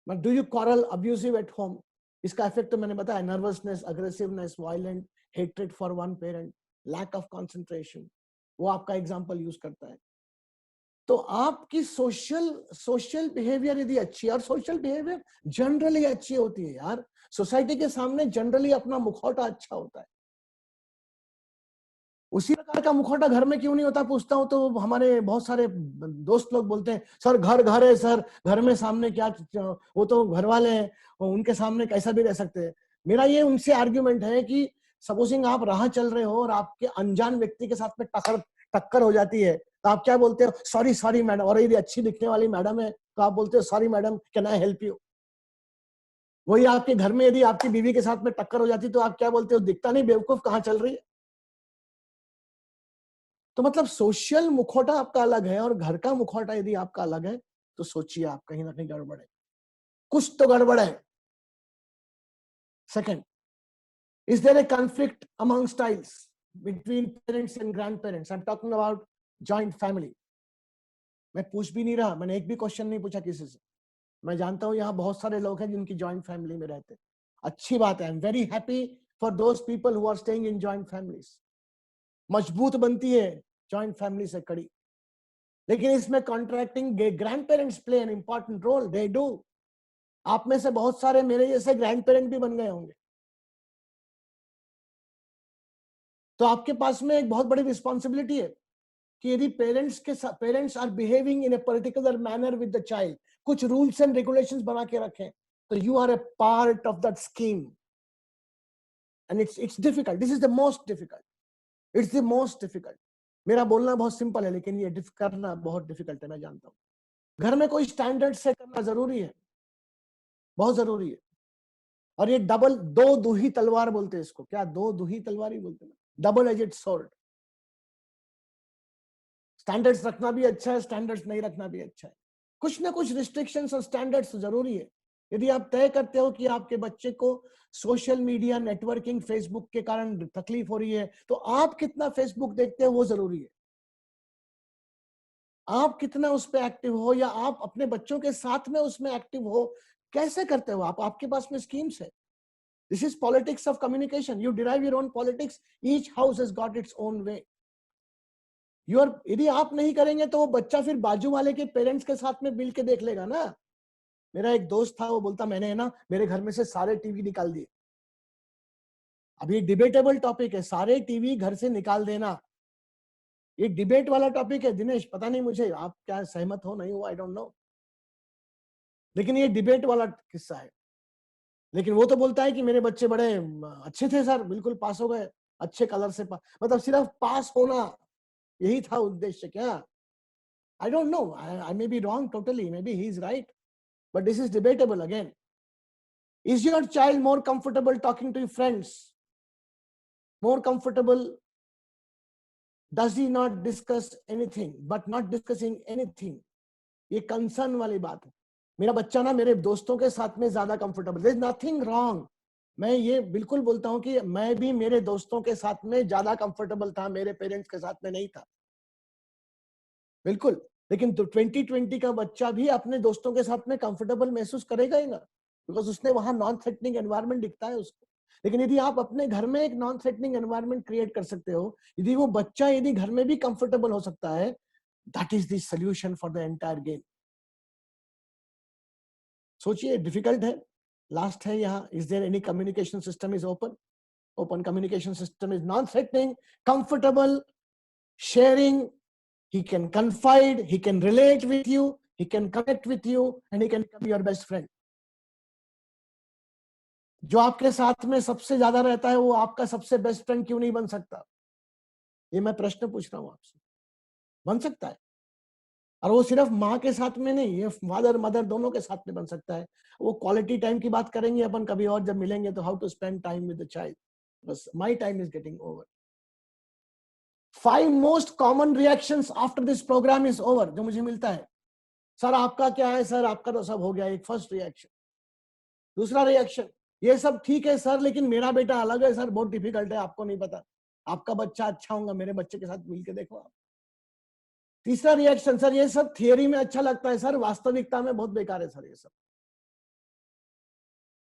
do you quarrel abusive at home? इसका इफेक्ट तो मैंने बताया, nervousness, aggressiveness, violent, hatred for one parent, lack of concentration, वो आपका एग्जांपल यूज करता है। तो आपकी सोशल बिहेवियर यदि अच्छी है, और सोशल बिहेवियर जनरली अच्छी होती है यार, सोसाइटी के सामने जनरली अपना मुखौटा अच्छा होता है। उसी प्रकार का मुखौटा घर में क्यों नहीं होता पूछता हूं, तो हमारे बहुत सारे दोस्त लोग बोलते हैं सर घर घर है सर, घर में सामने क्या, वो तो घर वाले हैं, उनके सामने कैसा भी रह सकते हैं। मेरा ये उनसे आर्ग्यूमेंट है कि सपोजिंग आप राह चल रहे हो और आपके अनजान व्यक्ति के साथ में टक्कर हो जाती है, तो आप क्या बोलते हो? Sorry sorry madam. और यदि अच्छी दिखने वाली मैडम है तो आप बोलते हो sorry madam, can I help you? वही आपके घर में यदि आपकी बीवी के साथ में टक्कर हो जाती तो आप क्या बोलते हो? दिखता नहीं बेवकूफ, कहाँ चल रही है? तो मतलब सोशल मुखौटा आपका अलग है और घर का मुखौटा यदि आपका अलग है तो सोचिए आप कहीं ना कहीं गड़बड़ है, कुछ तो गड़बड़ है। Second, is there a conflict among styles between parents and grandparents? I am talking about joint family. मैं पूछ भी नहीं रहा, मैंने एक भी क्वेश्चन नहीं पूछा किसी से। मैं जानता हूं यहाँ बहुत सारे लोग हैं जिनकी जॉइंट फैमिली में रहते हैं, अच्छी बात है। I am very happy for those people who are staying in joint families. मजबूत बनती है जॉइंट फैमिली से कड़ी। लेकिन इसमें contracting grandparents play an important role, they do. आप में से बहुत सारे मेरे जैसे ग्रैंड पेरेंट भी बन गए होंगे, तो आपके पास में एक बहुत बड़ी रिस्पॉन्सिबिलिटी है कि यदि parents are behaving in a particular manner with the child, कुछ रूल्स एंड रेगुलेशंस बना के रखें, तो you are a part of that scheme and it's difficult. This is the most difficult, it's the most difficult. मेरा बोलना बहुत simple है लेकिन ये करना बहुत डिफिकल्ट है, मैं जानता हूं। घर में कोई स्टैंडर्ड से करना जरूरी है, बहुत जरूरी है। और ये दो दुही तलवार बोलते हैं इसको, क्या दो दुही तलवार ही बोलते हैं, डबल एजेड स्वॉर्ड। स्टैंडर्ड्स रखना भी अच्छा है, स्टैंडर्ड्स नहीं रखना भी अच्छा है। कुछ ना कुछ रिस्ट्रिक्शंस और स्टैंडर्ड्स जरूरी है। यदि आप तय करते हो कि आपके बच्चे को सोशल मीडिया, नेटवर्किंग, फेसबुक के कारण तकलीफ हो रही है, तो आप कितना फेसबुक देखते हो वो जरूरी है। आप कितना उस पे एक्टिव हो, या आप अपने बच्चों के साथ में उसमें एक्टिव हो, कैसे करते हो आप? आपके पास में स्कीम्स है. This is politics of communication. You derive your own politics. Each house has got its own way. यदि आप नहीं करेंगे तो वो बच्चा फिर बाजू वाले के पेरेंट्स के साथ में मिल के देख लेगा ना. मेरा एक दोस्त था, वो बोलता मैंने है ना मेरे घर में से सारे टीवी निकाल दिए. अभी डिबेटेबल टॉपिक है, सारे टीवी घर से निकाल देना. ये डिबेट वाला टॉपिक है दिनेश, पता नहीं मुझे आप क्या सहमत हो नहीं हो, आई डोंट नो, लेकिन ये डिबेट वाला किस्सा है. लेकिन वो तो बोलता है कि मेरे बच्चे बड़े अच्छे थे सर, बिल्कुल पास हो गए, अच्छे कलर से मतलब सिर्फ पास होना यही था उद्देश्य क्या? I don't know. I may be wrong totally. Maybe he's right. But this is debatable again. Is your child more comfortable talking to your friends? More comfortable? Does he not discuss anything? But not discussing anything. ये concern वाली बात है. मेरा बच्चा ना मेरे दोस्तों के साथ में ज्यादा comfortable. There is nothing wrong. मैं ये बिल्कुल बोलता हूँ कि मैं भी मेरे दोस्तों के साथ में ज्यादा कंफर्टेबल था, मेरे पेरेंट्स के साथ में नहीं था. बिल्कुल. लेकिन 2020 का बच्चा भी अपने दोस्तों के साथ में कंफर्टेबल महसूस करेगा ही ना, बिकॉज उसने वहां नॉन थ्रेटनिंग एनवायरनमेंट दिखता है उसको. लेकिन यदि आप अपने घर में एक नॉन थ्रेटनिंग एनवायरनमेंट क्रिएट कर सकते हो, यदि वो बच्चा यदि घर में भी कंफर्टेबल हो सकता है, that is the solution for the entire game. सोचिए, डिफिकल्ट है. लास्ट है यहाँ, is there any communication system is open? Open communication system is non threatening, comfortable, sharing. He can confide, he can relate with you, he can connect with you, and he can become your best friend. जो आपके साथ में सबसे ज्यादा रहता है वो आपका सबसे बेस्ट फ्रेंड क्यों नहीं बन सकता? ये मैं प्रश्न पूछ रहा हूं आपसे. बन सकता है. और वो सिर्फ माँ के साथ में नहीं, ये फादर मदर दोनों के साथ में बन सकता है. वो क्वालिटी टाइम की बात करेंगे अपन कभी और जब मिलेंगे, तो how to spend time with the child. बस my time is getting over. 5 most common reactions after this program is over जो मुझे मिलता है. सर आपका क्या है? सर आपका तो सब हो गया. एक फर्स्ट रिएक्शन. दूसरा रिएक्शन, ये सब ठीक है सर, लेकिन मेरा बेटा अलग है सर, बहुत डिफिकल्ट है, आपको नहीं पता, आपका बच्चा अच्छा होगा, मेरे बच्चे के साथ मिलके देखो आप. तीसरा रिएक्शन, सर ये सब थियरी में अच्छा लगता है सर, वास्तविकता में बहुत बेकार है सर ये सब.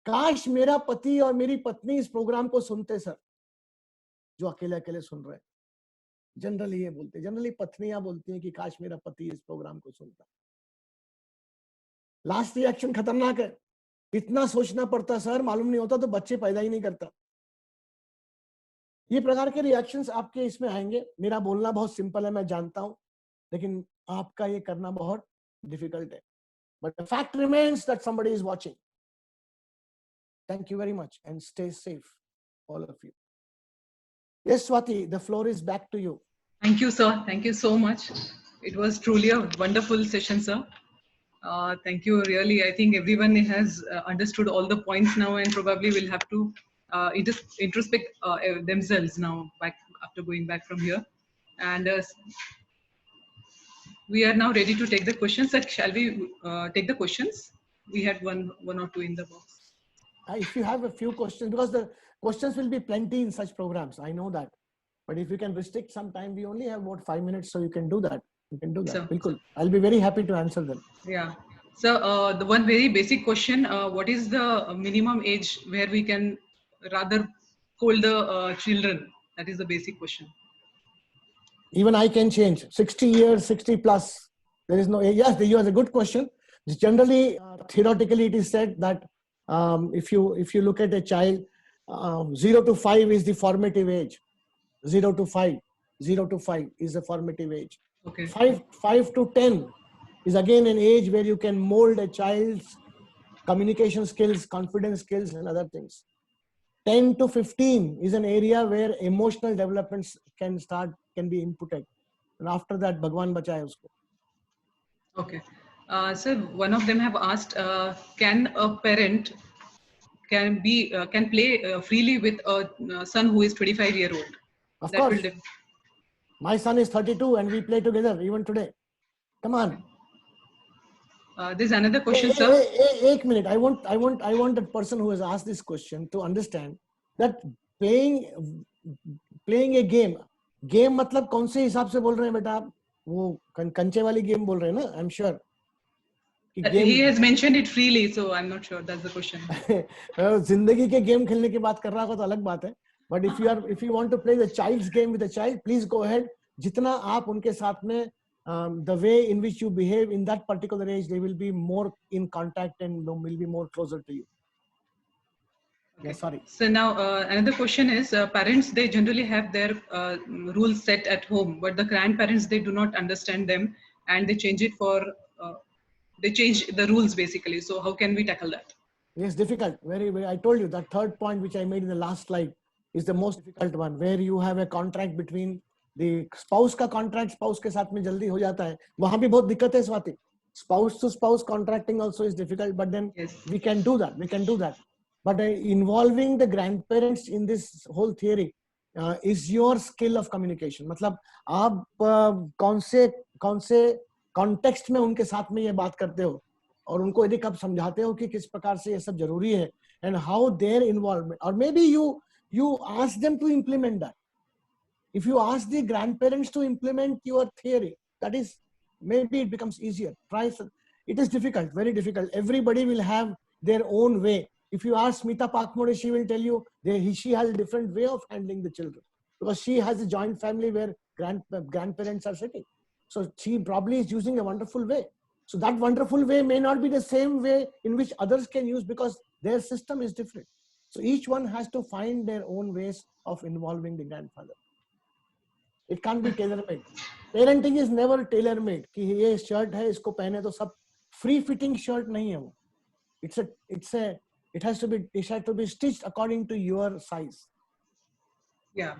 काश मेरा पति और मेरी पत्नी इस प्रोग्राम को सुनते सर, जो अकेले अकेले सुन रहे हैं. जनरली ये बोलते, जनरली पत्नियां बोलती हैं कि काश मेरा पति इस प्रोग्राम को सुनता. लास्ट रिएक्शन खतरनाक है. इतना सोचना पड़ता सर, मालूम नहीं होता तो बच्चे पैदा ही नहीं करता. ये प्रकार के रिएक्शंस आपके इसमें आएंगे. मेरा बोलना बहुत सिंपल है, मैं जानता हूं, लेकिन आपका ये करना बहुत डिफिकल्ट है. But the fact remains that somebody is watching. Thank you very much and stay safe all of you. Yes, Swati, the floor is back to you. Thank you, sir. Thank you so much. It was truly a wonderful session, sir. Thank you, really. I think everyone has understood all the points now, and probably will have to introspect themselves now after going back from here. And we are now ready to take the questions. Sir, shall we take the questions? We had one or two in the box. If you have a few questions, because the questions will be plenty in such programs, I know that. But if you can restrict some time, we only have about 5 minutes, so you can do that. You can do that. Sir. Bilkul. I'll be very happy to answer them. Yeah. So the one very basic question, what is the minimum age where we can rather scold the children? That is the basic question. Even I can change. 60 years, 60 plus. There is no age. Yes, you have a good question. Generally, theoretically, it is said that if you look at a child, 0 to 5 is the formative age. 0 to 5 is the formative age. Okay. 5 to 10 is again an age where you can mold a child's communication skills, confidence skills, and other things. 10 to 15 is an area where emotional developments can be inputted. And after that, Bhagwan bachaye usko. Okay. So one of them have asked, can a parent can play freely with a son who is 25-year-old? Of course. My son is 32 and we play together even today. Come on. There's another question, sir. One minute. I want the person who has asked this question to understand that playing a game मतलब कौन से हिसाब से बोल रहे हैं बेटा आप? वो कंचे वाली गेम बोल रहे हैं ना, आई एम श्योर कि He has mentioned it freely, so I'm not sure that's the question. जिंदगी के गेम खेलने की बात कर रहा होगा तो अलग बात है, but if you want to play the child's game with the child, please go ahead. जितना आप उनके साथ में the way in which you behave in that particular age, they will be more in contact and will be more closer to you. Yeah, sorry. So now another question is, parents, they generally have their rules set at home, but the grandparents, they do not understand them and they change it for, they change the rules basically. So how can we tackle that? Yes, difficult. Very, very. I told you that third point which I made in the last slide is the most difficult one, where you have a contract between the spouse का contract spouse के साथ में जल्दी हो जाता है. वहाँ भी बहुत दिक्कत है Swati. Spouse to spouse contracting also is difficult, but then Yes. we can do that. We can do that. But involving the grandparents in this whole theory is your skill of communication. मतलब आप कौन से context में उनके साथ में ये बात करते हो और उनको यदि कब समझाते हो कि किस प्रकार से ये सब जरूरी है, and how their involvement, or maybe you ask them to implement that. If you ask the grandparents to implement your theory, that is, maybe it becomes easier. Try. It is difficult, very difficult. Everybody will have their own way. If you ask Smita Pakmore, she will tell you she has a different way of handling the children because she has a joint family where grandparents are sitting. So she probably is using a wonderful way. So that wonderful way may not be the same way in which others can use because their system is different. So each one has to find their own ways of involving the grandfather. It can't be tailor-made. Parenting is never tailor-made. कि ये shirt है इसको पहने तो सब free fitting shirt नहीं है वो. It has to be stitched according to your size. Yeah.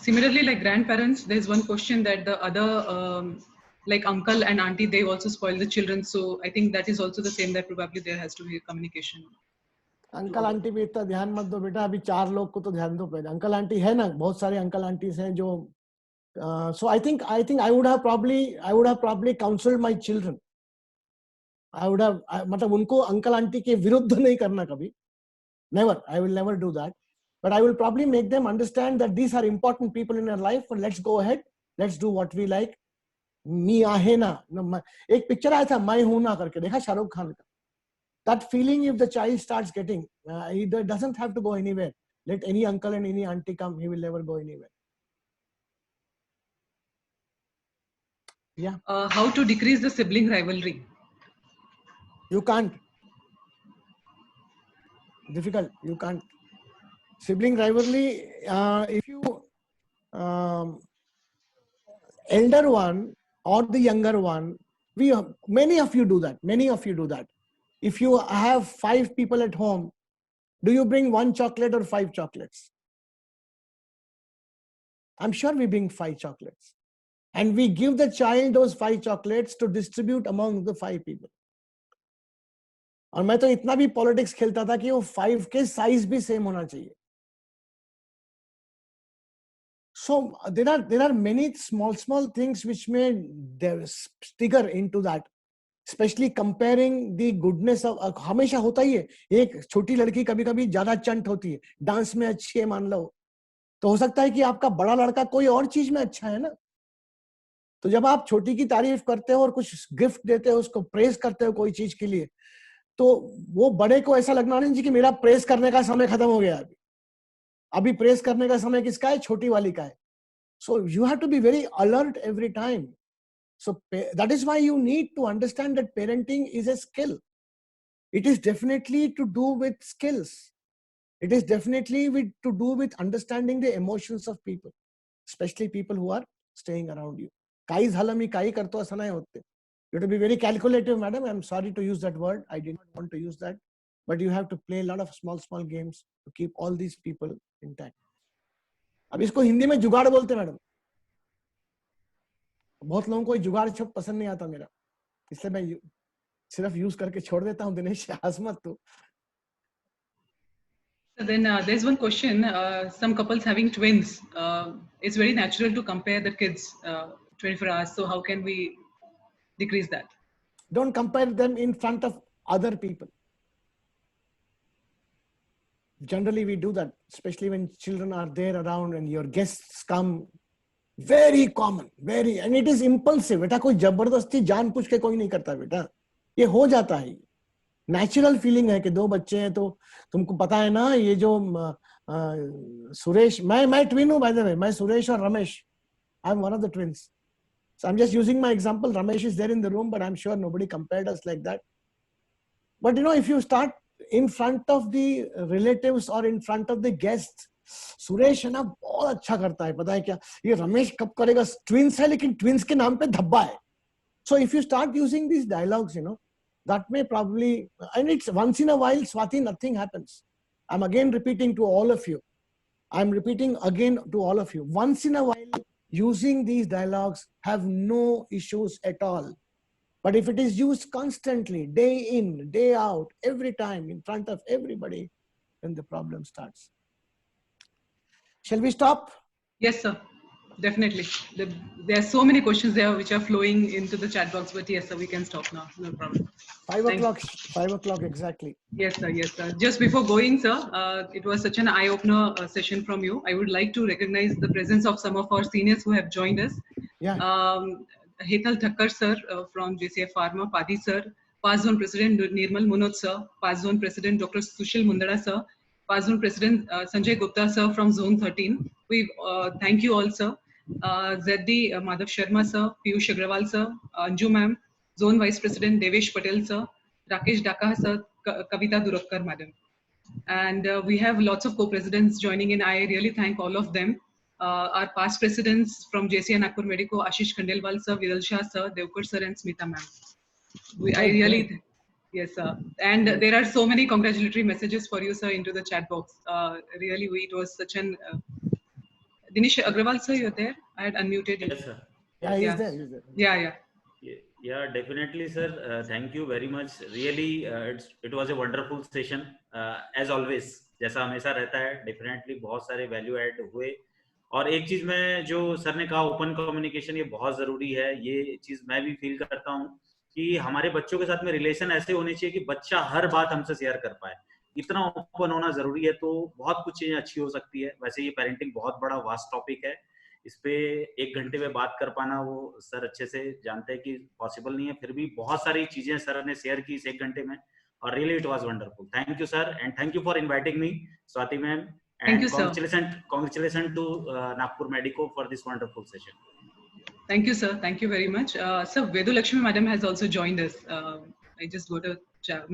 Similarly, like grandparents, there's one question that the other, like uncle and auntie, they also spoil the children. So I think that is also the same, that probably there has to be communication. Uncle aunty भी इतना ध्यान मत दो बेटा, अभी 4 लोग को तो ध्यान दो पहले. अंकल आंटी है ना, बहुत सारे अंकल आंटीज हैं जो so I think I would have probably counseled my children. मतलब उनको अंकल आंटी के विरुद्ध नहीं करना कभी. Never. I will never do that. But I will probably make them understand that these are important people in your life, and let's go ahead. Let's do what we like. मी आहे ना. एक picture आया था मैं हूं ना करके, देखा शाहरुख खान का. That feeling, if the child starts getting, he doesn't have to go anywhere. Let any uncle and any auntie come, he will never go anywhere. Yeah. How to decrease the sibling rivalry? You can't. Difficult. You can't. Sibling rivalry, if you elder one or the younger one, many of you do that. If you have 5 people at home, do you bring 1 chocolate or 5 chocolates? I'm sure we bring 5 chocolates. And we give the child those 5 chocolates to distribute among the 5 people. और मैं तो इतना भी politics खेलता था कि वो 5 के साइज भी सेम होना चाहिए. So there are many small things which may trigger into that, especially comparing the goodness of. हमेशा होता ही है, एक छोटी लड़की कभी कभी ज्यादा चंट होती है, डांस में अच्छी है मान लो, तो हो सकता है कि आपका बड़ा लड़का कोई और चीज में अच्छा है ना. तो जब आप छोटी की तारीफ करते हो और कुछ गिफ्ट देते हो, उसको प्रेज करते हो कोई चीज के लिए, तो वो बड़े को ऐसा लगना नहीं चाहिए कि मेरा प्रेस करने का समय खत्म हो गया, अभी प्रेस करने का समय किसका है, छोटी वाली का है. So you have to be very alert every time. So that is why you need to understand that parenting is a skill. It is definitely to do with skills. It is definitely to do with understanding the emotions of people, especially people who are staying around you. काही झालं मी काही करतो असं नाही होते. You have to be very calculative, madam. I'm sorry to use that word. I did not want to use that. But you have to play a lot of small games to keep all these people intact. अब इसको हिंदी में जुगाड़ बोलते madam. बहुत लोगों को जुगाड़ शब्द पसंद नहीं आता मेरा, इसलिए मैं सिर्फ यूज करके छोड़ देता हूँ. दिनेश हंस मत तू. Then there's one question. Some couples having twins, it's very natural to compare the kids 24 hours. So how can we decrease that? Don't compare them in front of other people. Generally we do that, especially when children are there around and your guests come. Very common, very, and it is impulsive. बेटा कोई जबरदस्ती जानबूझ के कोई नहीं करता बेटा, ये हो जाता है, नेचुरल फीलिंग है कि दो बच्चे हैं तो तुमको पता है ना, ये जो सुरेश, मैं ट्विन हूं बाय द वे, मैं सुरेश और Ramesh, I am one of the twins, so I'm just using my example. Ramesh is there in the room, but I'm sure nobody compared us like that. But you know, if you start in front of the relatives or in front of the guests, Suresh है ना बहुत अच्छा करता है, पता है क्या, ये रमेश कब करेगा, ट्विंस है लेकिन ट्विंस के नाम पे धब्बा है. So if you start using these dialogues, you know, that may probably, and it's once in a while, Swati, nothing happens. I'm again repeating to all of you. I'm repeating again to all of you. Once in a while, using these dialogues have no issues at all. But if it is used constantly, day in, day out, every time, in front of everybody, then the problem starts. Shall we stop? Yes, sir. Definitely. There are so many questions there which are flowing into the chat box, but yes, sir, we can stop now. No problem. 5 o'clock, 5 o'clock exactly. Yes, sir. Yes, sir. Just before going, sir, it was such an eye-opener session from you. I would like to recognize the presence of some of our seniors who have joined us. Yeah. Hetal Thakkar, sir, from JCI Pharma, Padi, sir, Past Zone President Nirmal Munot, sir, Past Zone President Dr. Sushil Mundara, sir, Past Zone President Sanjay Gupta, sir, from Zone 13. We thank you all, sir. ZD Madhav Sharma, sir, Piyush Agrawal, sir, Anju ma'am, Zone Vice President Devesh Patel, sir, Rakesh Daka, sir, Kavita Durakkar, madam. And we have lots of co-presidents joining in. I really thank all of them. Our past presidents from JCI Nagpur Medico, Ashish Khandelwal, sir, Viral Shah, sir, Devkar, sir, and Smita, ma'am. I really, yes, sir. And there are so many congratulatory messages for you, sir, into the chat box. Really, it was such an... Dinesh Agrawal, sir, you're there? I had unmuted you. Yes, sir. Yeah, he's there. He's there. Yeah. Yeah, definitely, sir. Thank you very much. Really, it was a wonderful session. As always, जैसा हमेशा रहता है, definitely बहुत सारे value add हुए. और एक चीज मैं जो सर ने कहा, ओपन कम्युनिकेशन, ये बहुत जरूरी है. ये चीज मैं भी फील करता हूँ कि हमारे बच्चों के साथ में रिलेशन ऐसे होने चाहिए कि बच्चा हर बात हमसे शेयर कर पाए. इतना ओपन होना जरूरी है, तो बहुत कुछ चीजें अच्छी हो सकती है. वैसे ये पेरेंटिंग बहुत बड़ा वास्ट टॉपिक है, इस पे 1 घंटे में बात कर पाना वो सर अच्छे से जानते हैं कि पॉसिबल नहीं है. फिर भी बहुत सारी चीजें सर ने शेयर की इस 1 घंटे में, और really it was wonderful. Thank you sir, and thank you for inviting me, Swati ma'am. Thank you, sir. Congratulations to Nagpur Medico for this wonderful session. Thank you, sir. Thank you very much. Sir, Vedu Lakshmi madam has also joined us. I just got a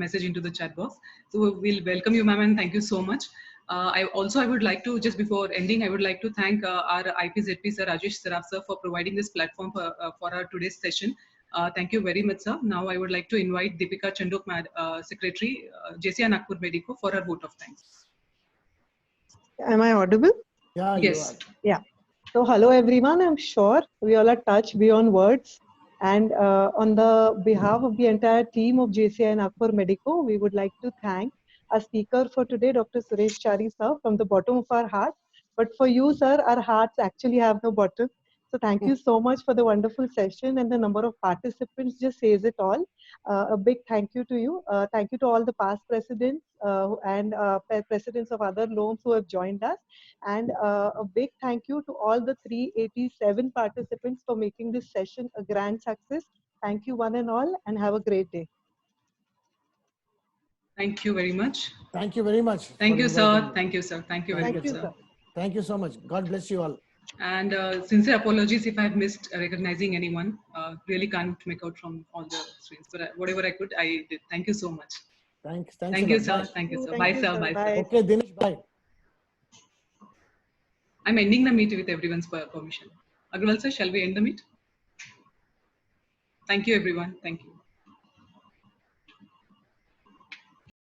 message into the chat box. So we'll welcome you, ma'am, and thank you so much. I would like to, just before ending, I would like to thank our IPZP sir, Rajesh Saraf sir, for providing this platform for our today's session. Thank you very much, sir. Now I would like to invite Deepika Chandok, Secretary, JCI Nagpur Medico, for her vote of thanks. Am I audible? Yeah, yes. you are. Yeah. So hello everyone. I'm sure we all are touched beyond words. And on the behalf of the entire team of JCI Nagpur Medico, we would like to thank our speaker for today, Dr. Suresh Chari sir, from the bottom of our heart. But for you, sir, our hearts actually have no bottom. So thank you so much for the wonderful session, and the number of participants just says it all. A big thank you to you. Thank you to all the past presidents and presidents of other LOMs who have joined us. And a big thank you to all the 387 participants for making this session a grand success. Thank you one and all, and have a great day. Thank you very much. Thank you very much. Thank you, sir. Thank you, sir. Thank you very much, sir. Thank you so much. God bless you all. And sincere apologies if I have missed recognizing anyone. Really can't make out from all the screens, but whatever I could, I did. Thank you so much. Thanks. Thank you, sir. Thank you, sir. Bye, sir. Bye, sir. Okay, Dinesh, bye. I'm ending the meet with everyone's permission. Agrawal sir, shall we end the meet? Thank you, everyone. Thank you.